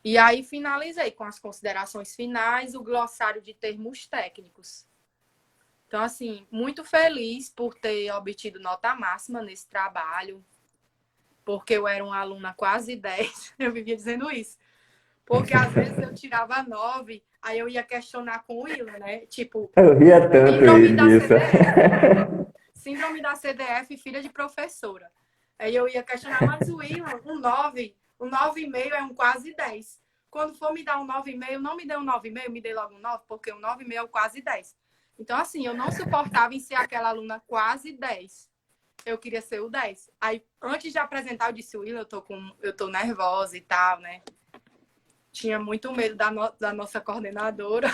E aí finalizei com as considerações finais, o glossário de termos técnicos. Então, assim, muito feliz por ter obtido nota máxima nesse trabalho, porque eu era uma aluna quase 10, eu vivia dizendo isso. Porque às vezes eu tirava 9, aí eu ia questionar com o Willan, né? Tipo, Eu ria tanto disso. Síndrome da CDF, filha de professora. Aí eu ia questionar, mas o Willan, um 9,5 é um quase 10. Quando for me dar um 9,5, não me dê um 9,5, me dê logo um 9, porque um 9,5 é o quase 10. Então, assim, eu não suportava em ser aquela aluna quase 10. Eu queria ser o 10. Aí, antes de apresentar, eu disse, Willan, eu tô nervosa e tal, né? Tinha muito medo da nossa coordenadora,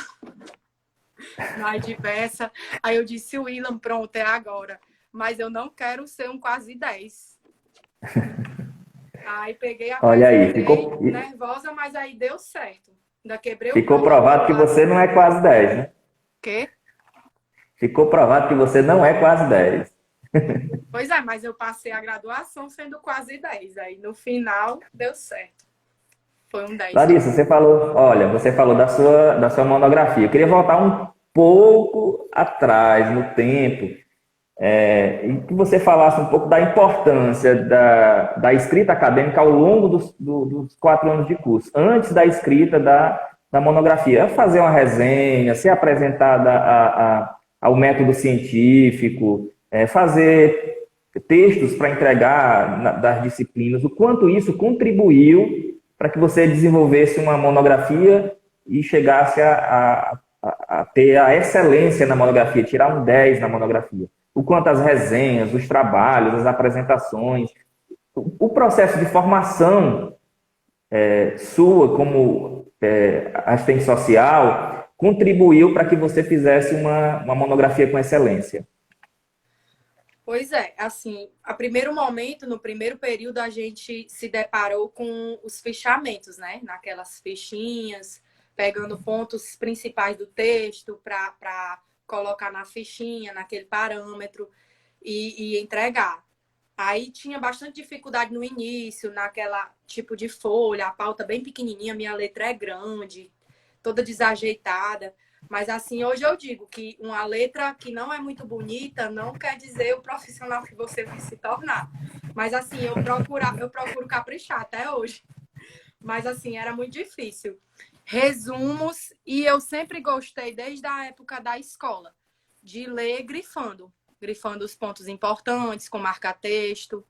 mais diversa. Aí eu disse, Willan, pronto, é agora. Mas eu não quero ser um quase 10. Aí peguei a Olha aí, ficou nervosa, mas aí deu certo. Ainda quebrei o ficou provado que você não é quase 10, né? Quê? Ficou provado que você não é quase 10. Pois é, mas eu passei a graduação sendo quase 10. Aí no final deu certo. Foi um 10 Larissa, também. você falou, olha, você falou da sua monografia. Eu queria voltar um pouco atrás no tempo, e que você falasse um pouco da importância da escrita acadêmica ao longo dos 4 anos de curso, antes da escrita da monografia. Fazer uma resenha, ser apresentada ao método científico, fazer textos para entregar das disciplinas, o quanto isso contribuiu para que você desenvolvesse uma monografia e chegasse a ter a excelência na monografia, tirar um 10 na monografia. O quanto as resenhas, os trabalhos, as apresentações, o processo de formação sua como assistente social contribuiu para que você fizesse uma monografia com excelência. Pois é, assim, a primeiro momento, no primeiro período, a gente se deparou com os fichamentos, né? Naquelas fichinhas, pegando pontos principais do texto para colocar na fichinha, naquele parâmetro e entregar. Aí tinha bastante dificuldade no início, naquela tipo de folha, a pauta bem pequenininha, minha letra é grande, toda desajeitada. Mas assim, hoje eu digo que uma letra que não é muito bonita não quer dizer o profissional que você vai se tornar. Mas assim, eu procuro caprichar até hoje. Mas assim, era muito difícil. Resumos, e eu sempre gostei, desde a época da escola, de ler grifando. Grifando os pontos importantes, com marca-texto.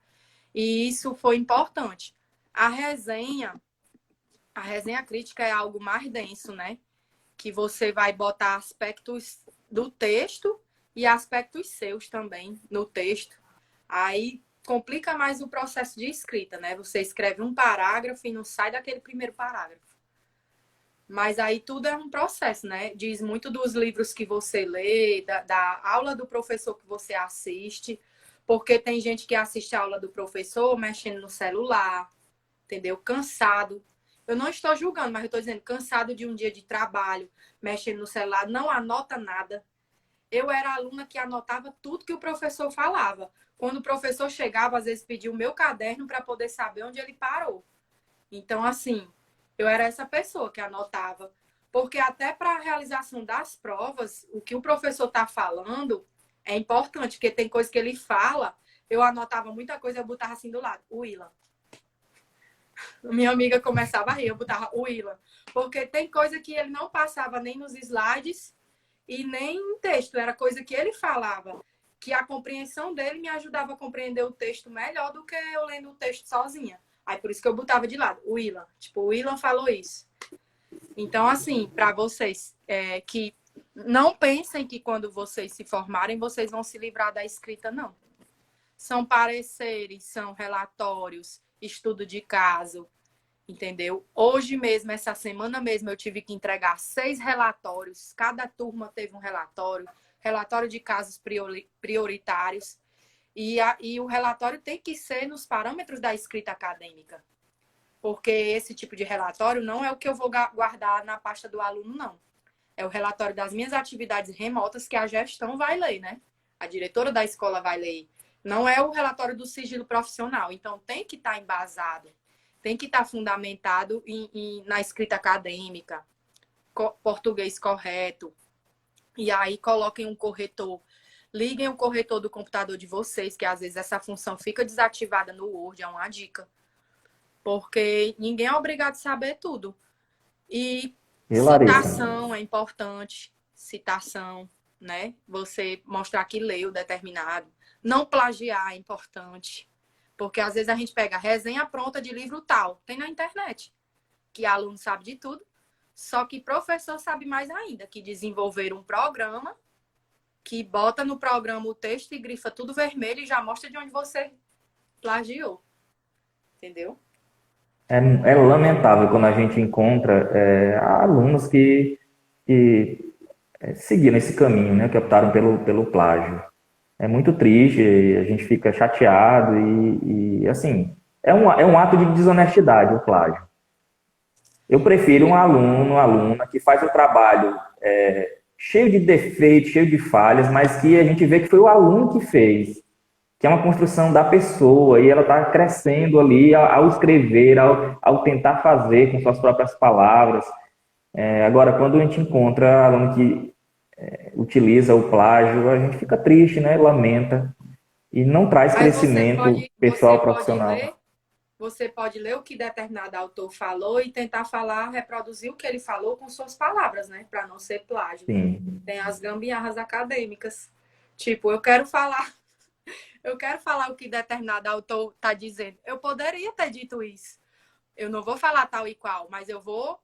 E isso foi importante. A resenha crítica é algo mais denso, né? Que você vai botar aspectos do texto e aspectos seus também no texto. Aí complica mais o processo de escrita, né? Você escreve um parágrafo e não sai daquele primeiro parágrafo. Mas aí tudo é um processo, né? Diz muito dos livros que você lê, da aula do professor que você assiste, porque tem gente que assiste a aula do professor mexendo no celular, entendeu? Cansado. Eu não estou julgando, mas eu estou dizendo, cansado de um dia de trabalho, mexendo no celular, não anota nada. Eu era aluna que anotava tudo que o professor falava. Quando o professor chegava, às vezes pedia o meu caderno para poder saber onde ele parou. Então, assim, eu era essa pessoa que anotava. Porque até para a realização das provas, o que o professor está falando é importante, porque tem coisa que ele fala, eu anotava muita coisa, eu botava assim do lado, o Willan. Minha amiga começava a rir, eu botava o Willan. Porque tem coisa que ele não passava nem nos slides e nem em texto. Era coisa que ele falava. Que a compreensão dele me ajudava a compreender o texto melhor do que eu lendo o texto sozinha. Aí por isso que eu botava de lado, o Willan. Tipo, o Willan falou isso. Então, assim, para vocês que não pensem que quando vocês se formarem, vocês vão se livrar da escrita, não. São pareceres, são relatórios, estudo de caso, entendeu? Hoje mesmo, essa semana mesmo, eu tive que entregar 6 relatórios. Cada turma teve um relatório de casos prioritários. E o relatório tem que ser nos parâmetros da escrita acadêmica. Porque esse tipo de relatório não é o que eu vou guardar na pasta do aluno, não. É o relatório das minhas atividades remotas que a gestão vai ler, né? A diretora da escola vai ler. Não é o relatório do sigilo profissional. Então, tem que estar embasado. Tem que estar fundamentado na escrita acadêmica, português correto. E aí, coloquem um corretor. Liguem o corretor do computador de vocês, que às vezes essa função fica desativada no Word, é uma dica. Porque ninguém é obrigado a saber tudo. E citação é importante. Citação, né? Você mostrar que leu determinado. Não plagiar é importante. Porque às vezes a gente pega resenha pronta de livro tal. Tem na internet. Que aluno sabe de tudo. Só que professor sabe mais ainda. Que desenvolver um programa que bota no programa o texto e grifa tudo vermelho e já mostra de onde você plagiou. Entendeu? É lamentável quando a gente encontra alunos que seguiram esse caminho, né, que optaram pelo plágio. É muito triste, a gente fica chateado e assim, é um ato de desonestidade o plágio. Eu prefiro um aluno, uma aluna que faz o trabalho cheio de defeitos, cheio de falhas, mas que a gente vê que foi o aluno que fez. que é uma construção da pessoa, e ela está crescendo ali ao escrever, ao tentar fazer com suas próprias palavras. Agora, quando a gente encontra aluno que utiliza o plágio, a gente fica triste, né? Lamenta, e não traz Aí crescimento pessoal profissional. você pode ler o que determinado autor falou e tentar falar, reproduzir o que ele falou com suas palavras, né? Para não ser plágio. Sim, Tem as gambiarras acadêmicas. Tipo, eu quero falar o que determinado autor está dizendo. Eu poderia ter dito isso. Eu não vou falar tal e qual, mas eu vou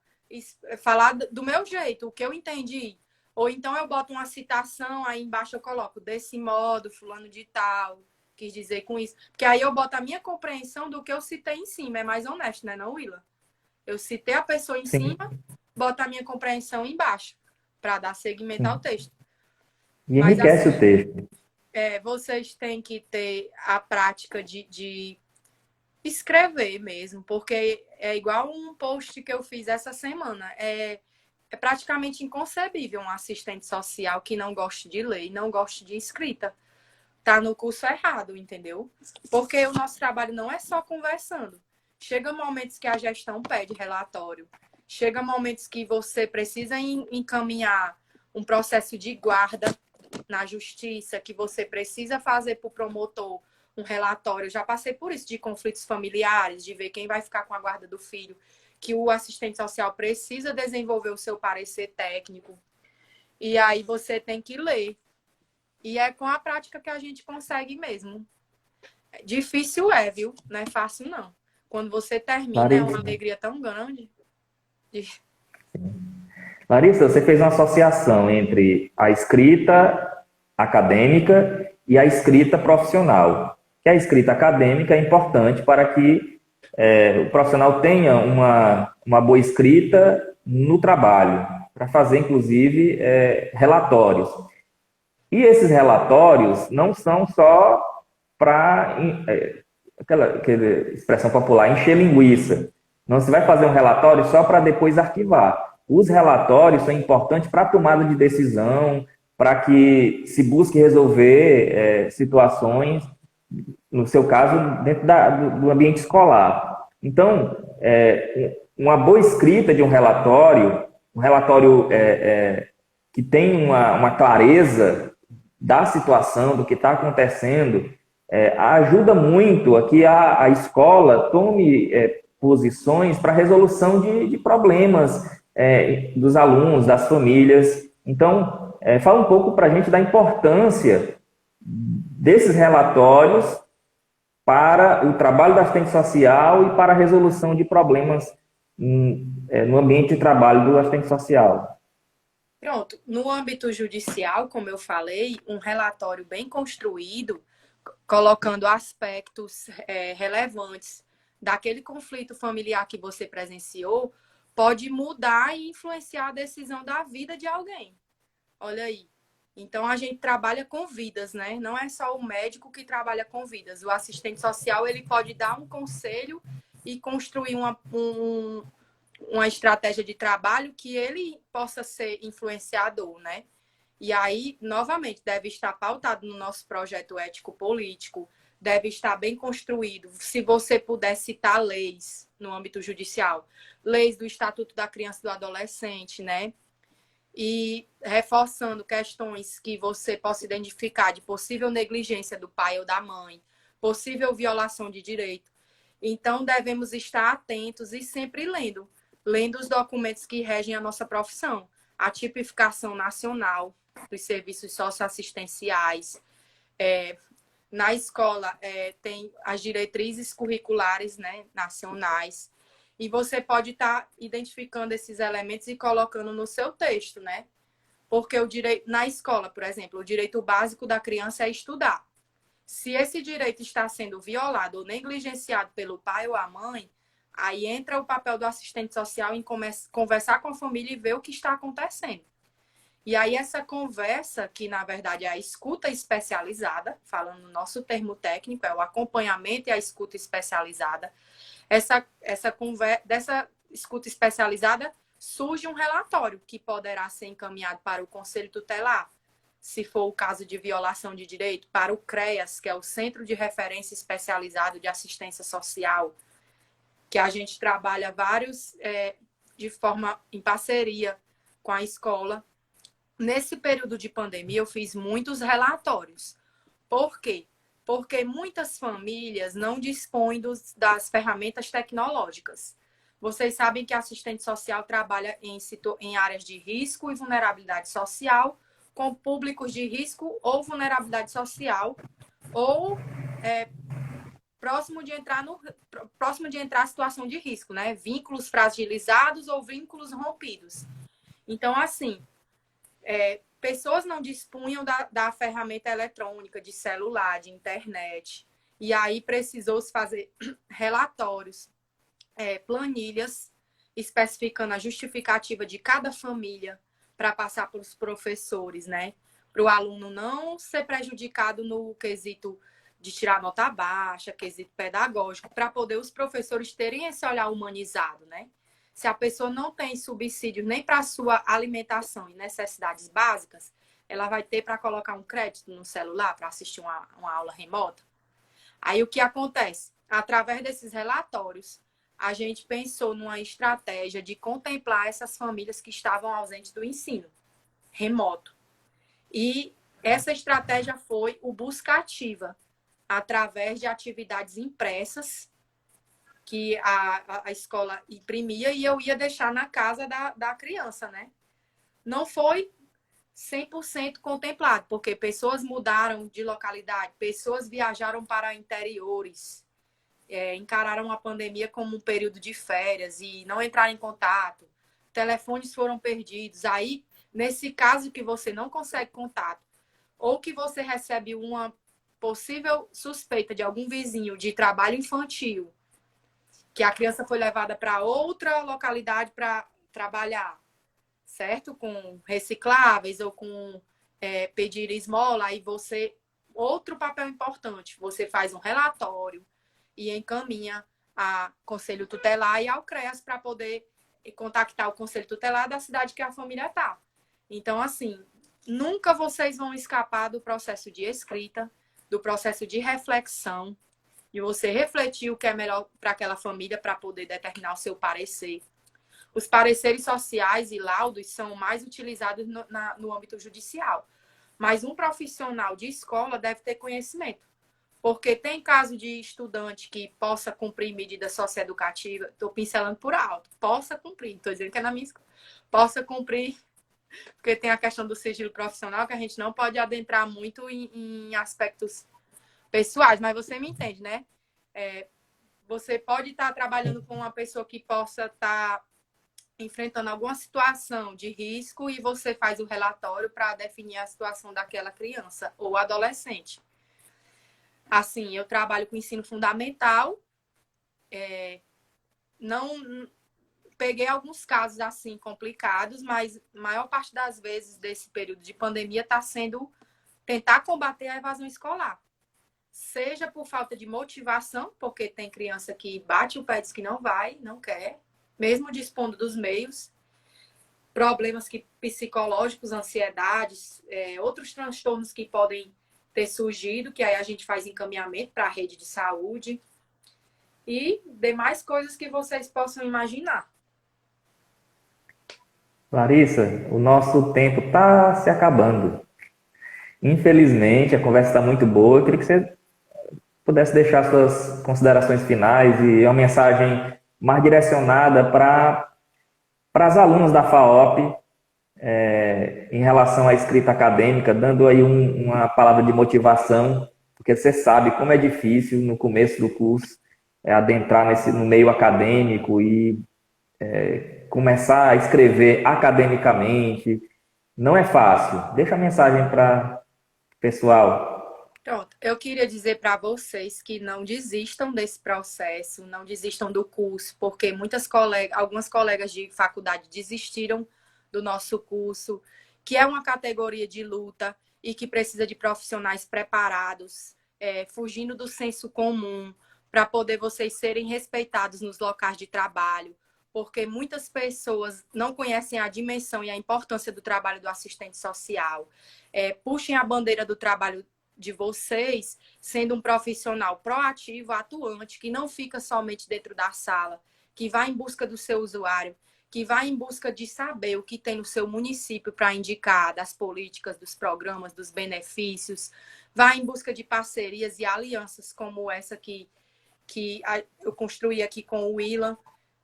falar do meu jeito, o que eu entendi. Ou então eu boto uma citação, aí embaixo eu coloco desse modo, fulano de tal, quis dizer com isso. Porque aí eu boto a minha compreensão do que eu citei em cima. É mais honesto, né, não, Willa? Eu citei a pessoa em sim, cima, boto a minha compreensão embaixo, para dar seguimento ao sim. texto. E Mas enriquece o assim, texto. vocês têm que ter a prática de escrever mesmo, porque é igual um post que eu fiz essa semana. É praticamente inconcebível um assistente social que não goste de ler e não goste de escrita. Tá no curso errado, entendeu? Porque o nosso trabalho não é só conversando. Chega momentos que a gestão pede relatório. Chega momentos que você precisa encaminhar um processo de guarda na justiça, que você precisa fazer para o promotor um relatório. Eu já passei por isso, de conflitos familiares, de ver quem vai ficar com a guarda do filho, que o assistente social precisa desenvolver o seu parecer técnico. E aí você tem que ler. E é com a prática que a gente consegue mesmo. Difícil é, viu? Não é fácil, não. Quando você termina, é uma Larissa, alegria tão grande. Larissa, você fez uma associação entre a escrita acadêmica e a escrita profissional. Que a escrita acadêmica é importante para que o profissional tenha uma boa escrita no trabalho, para fazer, inclusive, relatórios. E esses relatórios não são só para aquela expressão popular, encher linguiça. Não se vai fazer um relatório só para depois arquivar. Os relatórios são importantes para a tomada de decisão, para que se busque resolver situações, no seu caso, dentro do ambiente escolar. Então, uma boa escrita de um relatório que tem uma clareza da situação, do que está acontecendo, ajuda muito a que a escola tome posições para resolução de problemas dos alunos, das famílias. Então, fala um pouco para a gente da importância desses relatórios para o trabalho da assistente social e para a resolução de problemas no ambiente de trabalho do assistente social. Pronto. No âmbito judicial, como eu falei, um relatório bem construído, colocando aspectos relevantes daquele conflito familiar que você presenciou, pode mudar e influenciar a decisão da vida de alguém. Olha aí. Então, a gente trabalha com vidas, né? Não é só o médico que trabalha com vidas. O assistente social, ele pode dar um conselho e construir uma estratégia de trabalho que ele possa ser influenciador, né? E aí, novamente, deve estar pautado no nosso projeto ético-político, deve estar bem construído. Se você puder citar leis no âmbito judicial, leis do Estatuto da Criança e do Adolescente, né? E reforçando questões que você possa identificar de possível negligência do pai ou da mãe, possível violação de direito. Então, devemos estar atentos e sempre lendo os documentos que regem a nossa profissão. A tipificação nacional dos serviços socioassistenciais. Na escola, tem as diretrizes curriculares, né, nacionais. E você pode estar identificando esses elementos e colocando no seu texto, né? Porque o direito, na escola, por exemplo, o direito básico da criança é estudar. Se esse direito está sendo violado ou negligenciado pelo pai ou a mãe, aí entra o papel do assistente social em conversar com a família e ver o que está acontecendo. E aí essa conversa, que na verdade é a escuta especializada, falando no nosso termo técnico, é o acompanhamento e a escuta especializada. Dessa escuta especializada surge um relatório que poderá ser encaminhado para o Conselho Tutelar, se for o caso de violação de direito, para o CREAS, que é o Centro de Referência Especializado de Assistência Social, que a gente trabalha vários de forma em parceria com a escola. Nesse período de pandemia, eu fiz muitos relatórios. Por quê? Porque muitas famílias não dispõem das ferramentas tecnológicas. Vocês sabem que a assistente social trabalha em áreas de risco e vulnerabilidade social, com públicos de risco ou vulnerabilidade social, ou próximo de entrar a situação de risco, né? Vínculos fragilizados ou vínculos rompidos. Então, assim, pessoas não dispunham da ferramenta eletrônica, de celular, de internet. E aí precisou-se fazer relatórios, planilhas, especificando a justificativa de cada família para passar para os professores, né? Para o aluno não ser prejudicado no quesito de tirar nota baixa, quesito pedagógico, para poder os professores terem esse olhar humanizado, né? Se a pessoa não tem subsídio nem para a sua alimentação e necessidades básicas, ela vai ter para colocar um crédito no celular para assistir uma aula remota. Aí o que acontece? Através desses relatórios, a gente pensou numa estratégia de contemplar essas famílias que estavam ausentes do ensino remoto. E essa estratégia foi o Busca Ativa, através de atividades impressas que a escola imprimia e eu ia deixar na casa da criança, né? Não foi 100% contemplado, porque pessoas mudaram de localidade, pessoas viajaram para interiores, encararam a pandemia como um período de férias e não entraram em contato, telefones foram perdidos. Aí, nesse caso que você não consegue contato, ou que você recebe uma possível suspeita de algum vizinho de trabalho infantil, que a criança foi levada para outra localidade para trabalhar, certo? Com recicláveis ou com pedir esmola, aí você... Outro papel importante, você faz um relatório e encaminha a Conselho Tutelar e ao CREAS para poder contactar o Conselho Tutelar da cidade que a família está. Então, assim, nunca vocês vão escapar do processo de escrita, do processo de reflexão, de você refletir o que é melhor para aquela família para poder determinar o seu parecer. Os pareceres sociais e laudos são mais utilizados no âmbito judicial. Mas um profissional de escola deve ter conhecimento. Porque tem caso de estudante que possa cumprir medida socioeducativa, estou pincelando por alto, possa cumprir, estou dizendo que é na minha escola, possa cumprir, porque tem a questão do sigilo profissional, que a gente não pode adentrar muito em aspectos pessoais, mas você me entende, né? Você pode estar trabalhando com uma pessoa que possa estar enfrentando alguma situação de risco e você faz o relatório para definir a situação daquela criança ou adolescente. Assim, eu trabalho com ensino fundamental, não peguei alguns casos assim complicados, mas a maior parte das vezes desse período de pandemia está sendo tentar combater a evasão escolar. Seja por falta de motivação, porque tem criança que bate o pé, diz que não vai, não quer, mesmo dispondo dos meios, problemas psicológicos, ansiedades, outros transtornos que podem ter surgido, que aí a gente faz encaminhamento para a rede de saúde e demais coisas que vocês possam imaginar. Larissa, o nosso tempo está se acabando. Infelizmente, a conversa está muito boa. Eu queria que você pudesse deixar suas considerações finais e uma mensagem mais direcionada para as alunas da FAOP em relação à escrita acadêmica, dando aí uma palavra de motivação, porque você sabe como é difícil no começo do curso adentrar no meio acadêmico e começar a escrever academicamente. Não é fácil. Deixa a mensagem para o pessoal. Pronto, eu queria dizer para vocês que não desistam desse processo, não desistam do curso, porque algumas colegas de faculdade desistiram do nosso curso, que é uma categoria de luta e que precisa de profissionais preparados, fugindo do senso comum, para poder vocês serem respeitados nos locais de trabalho, porque muitas pessoas não conhecem a dimensão e a importância do trabalho do assistente social. Puxem a bandeira do trabalho de vocês, sendo um profissional proativo, atuante, que não fica somente dentro da sala, que vai em busca do seu usuário, que vai em busca de saber o que tem no seu município para indicar, das políticas, dos programas, dos benefícios, vai em busca de parcerias e alianças como essa que eu construí aqui com o Willan,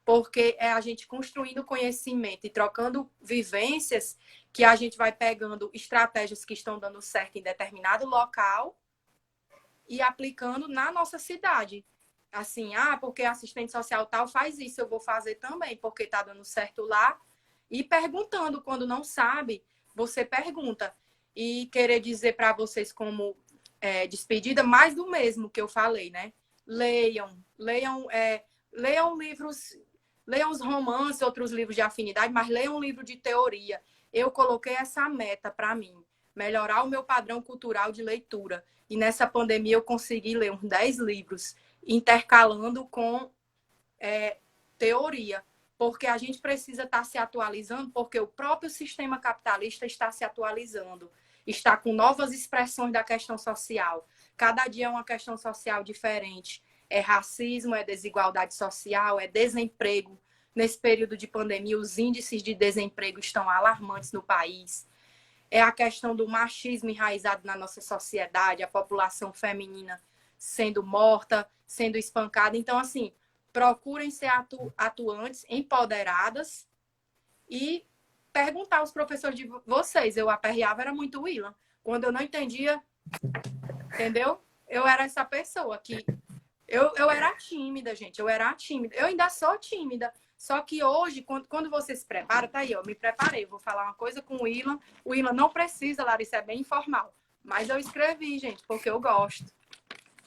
porque é a gente construindo conhecimento e trocando vivências que a gente vai pegando estratégias que estão dando certo em determinado local e aplicando na nossa cidade. Assim, porque assistente social tal faz isso, eu vou fazer também, porque está dando certo lá. E perguntando, quando não sabe, você pergunta. E querer dizer para vocês como despedida, mais do mesmo que eu falei, né? Leiam livros, leiam os romances, outros livros de afinidade, mas leiam um livro de teoria. Eu coloquei essa meta para mim, melhorar o meu padrão cultural de leitura. E nessa pandemia eu consegui ler uns 10 livros, intercalando com teoria, porque a gente precisa estar se atualizando, porque o próprio sistema capitalista está se atualizando, está com novas expressões da questão social. Cada dia é uma questão social diferente. É racismo, é desigualdade social, é desemprego. Nesse período de pandemia, os índices de desemprego estão alarmantes no país. É a questão do machismo enraizado na nossa sociedade, a população feminina sendo morta, sendo espancada. Então, assim, procurem ser atuantes, empoderadas e perguntar aos professores de vocês. Eu aperreava, era muito Willan. Quando eu não entendia, entendeu? Eu era essa pessoa que... Eu era tímida, gente. Eu era tímida. Eu ainda sou tímida. Só que hoje, quando você se prepara, tá aí, eu me preparei. Eu vou falar uma coisa com o Willan. O Willan não precisa, Larissa, é bem informal. Mas eu escrevi, gente, porque eu gosto.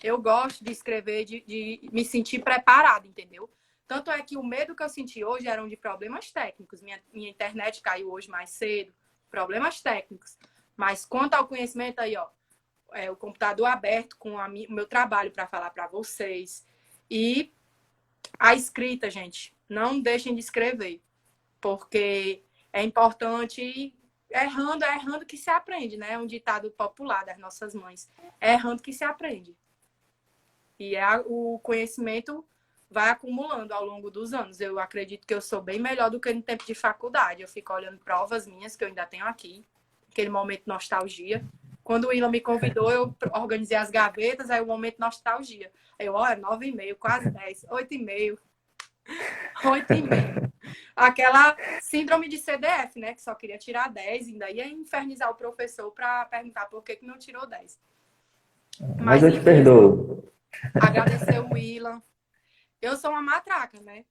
Eu gosto de escrever, de me sentir preparada, entendeu? Tanto é que o medo que eu senti hoje eram de problemas técnicos. Minha internet caiu hoje mais cedo. Problemas técnicos. Mas quanto ao conhecimento aí, ó. O computador aberto com o meu trabalho para falar para vocês. E a escrita, gente. Não deixem de escrever. Porque é importante. É errando que se aprende, né? É um ditado popular das nossas mães. É errando que se aprende. E o conhecimento vai acumulando ao longo dos anos. Eu acredito que eu sou bem melhor do que no tempo de faculdade. Eu fico olhando provas minhas que eu ainda tenho aqui. Aquele momento de nostalgia. Quando o Willan me convidou, eu organizei as gavetas, aí o momento de nostalgia. Aí eu, 9,5, quase 10, 8,5. 8,5. Aquela síndrome de CDF, né? Que só queria tirar 10, ainda ia infernizar o professor para perguntar por que não tirou 10. Mas eu te perdoo. Agradecer o Willan. Eu sou uma matraca, né?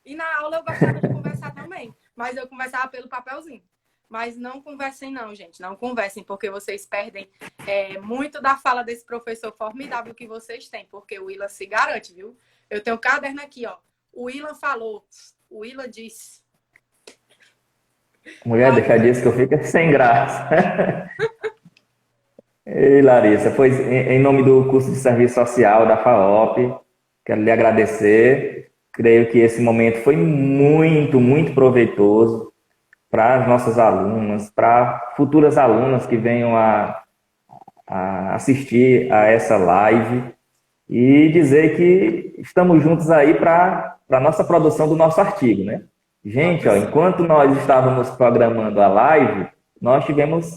E na aula eu gostava de conversar também, mas eu conversava pelo papelzinho. Mas não conversem não, gente. Não conversem, porque vocês perdem muito da fala desse professor formidável que vocês têm, porque o Willan se garante, viu? Eu tenho um caderno aqui, ó. O Willan falou. O Willan disse. Mulher, deixa disso que eu fico sem graça. Ei, Larissa, pois em nome do curso de Serviço Social da FAOP, quero lhe agradecer. Creio que esse momento foi muito, muito proveitoso para as nossas alunas, para futuras alunas que venham a assistir a essa live e dizer que estamos juntos aí para a nossa produção do nosso artigo, né? Gente, ó, enquanto nós estávamos programando a live, nós tivemos,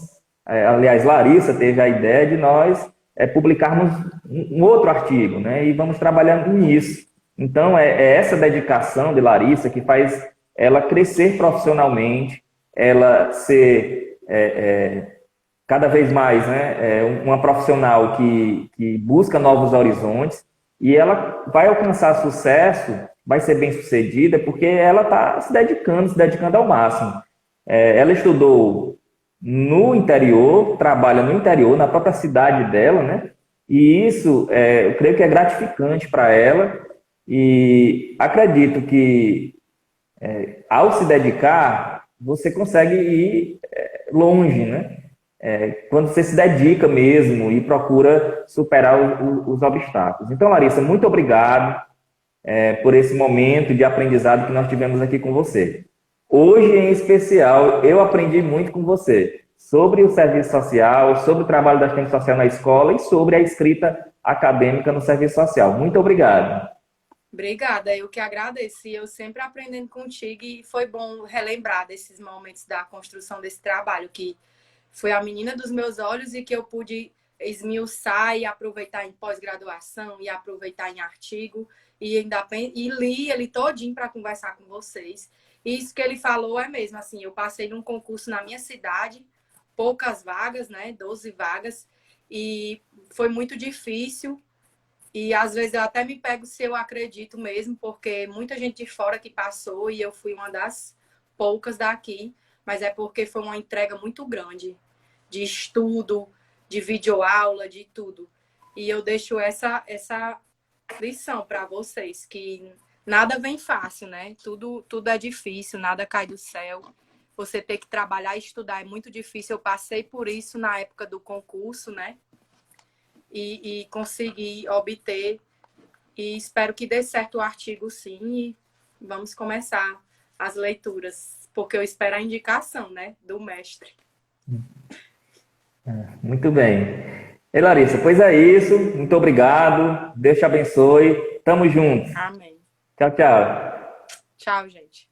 aliás, Larissa teve a ideia de nós publicarmos um outro artigo, né? E vamos trabalhando nisso. Então, é essa dedicação de Larissa que faz ela crescer profissionalmente, ela ser cada vez mais, né, uma profissional que busca novos horizontes, e ela vai alcançar sucesso, vai ser bem sucedida, porque ela está se dedicando ao máximo. Ela estudou no interior, trabalha no interior, na própria cidade dela, né? E isso, eu creio que é gratificante para ela, e acredito que ao se dedicar, você consegue ir longe, né? Quando você se dedica mesmo e procura superar os obstáculos. Então, Larissa, muito obrigado. por esse momento de aprendizado que nós tivemos aqui com você. Hoje, em especial, eu aprendi muito com você sobre o serviço social, sobre o trabalho da assistente social na escola e sobre a escrita acadêmica no serviço social. Muito obrigado. Obrigada, eu que agradeço. E eu sempre aprendendo contigo e foi bom relembrar desses momentos da construção desse trabalho, que foi a menina dos meus olhos e que eu pude esmiuçar e aproveitar em pós-graduação e aproveitar em artigo e li ele todinho para conversar com vocês. E isso que ele falou é mesmo, assim, eu passei num concurso na minha cidade, poucas vagas, né, 12 vagas, e foi muito difícil. E às vezes eu até me pego se eu acredito mesmo, porque muita gente de fora que passou e eu fui uma das poucas daqui, mas é porque foi uma entrega muito grande de estudo, de videoaula, de tudo. E eu deixo essa lição para vocês, que nada vem fácil, né? Tudo é difícil, nada cai do céu. Você ter que trabalhar e estudar é muito difícil. Eu passei por isso na época do concurso, né? E conseguir obter. E espero que dê certo o artigo, sim. E vamos começar as leituras, porque eu espero a indicação, né, do mestre. Muito bem. E Larissa, pois é isso. Muito obrigado. Deus te abençoe. Tamo junto. Amém. Tchau, tchau. Tchau, gente.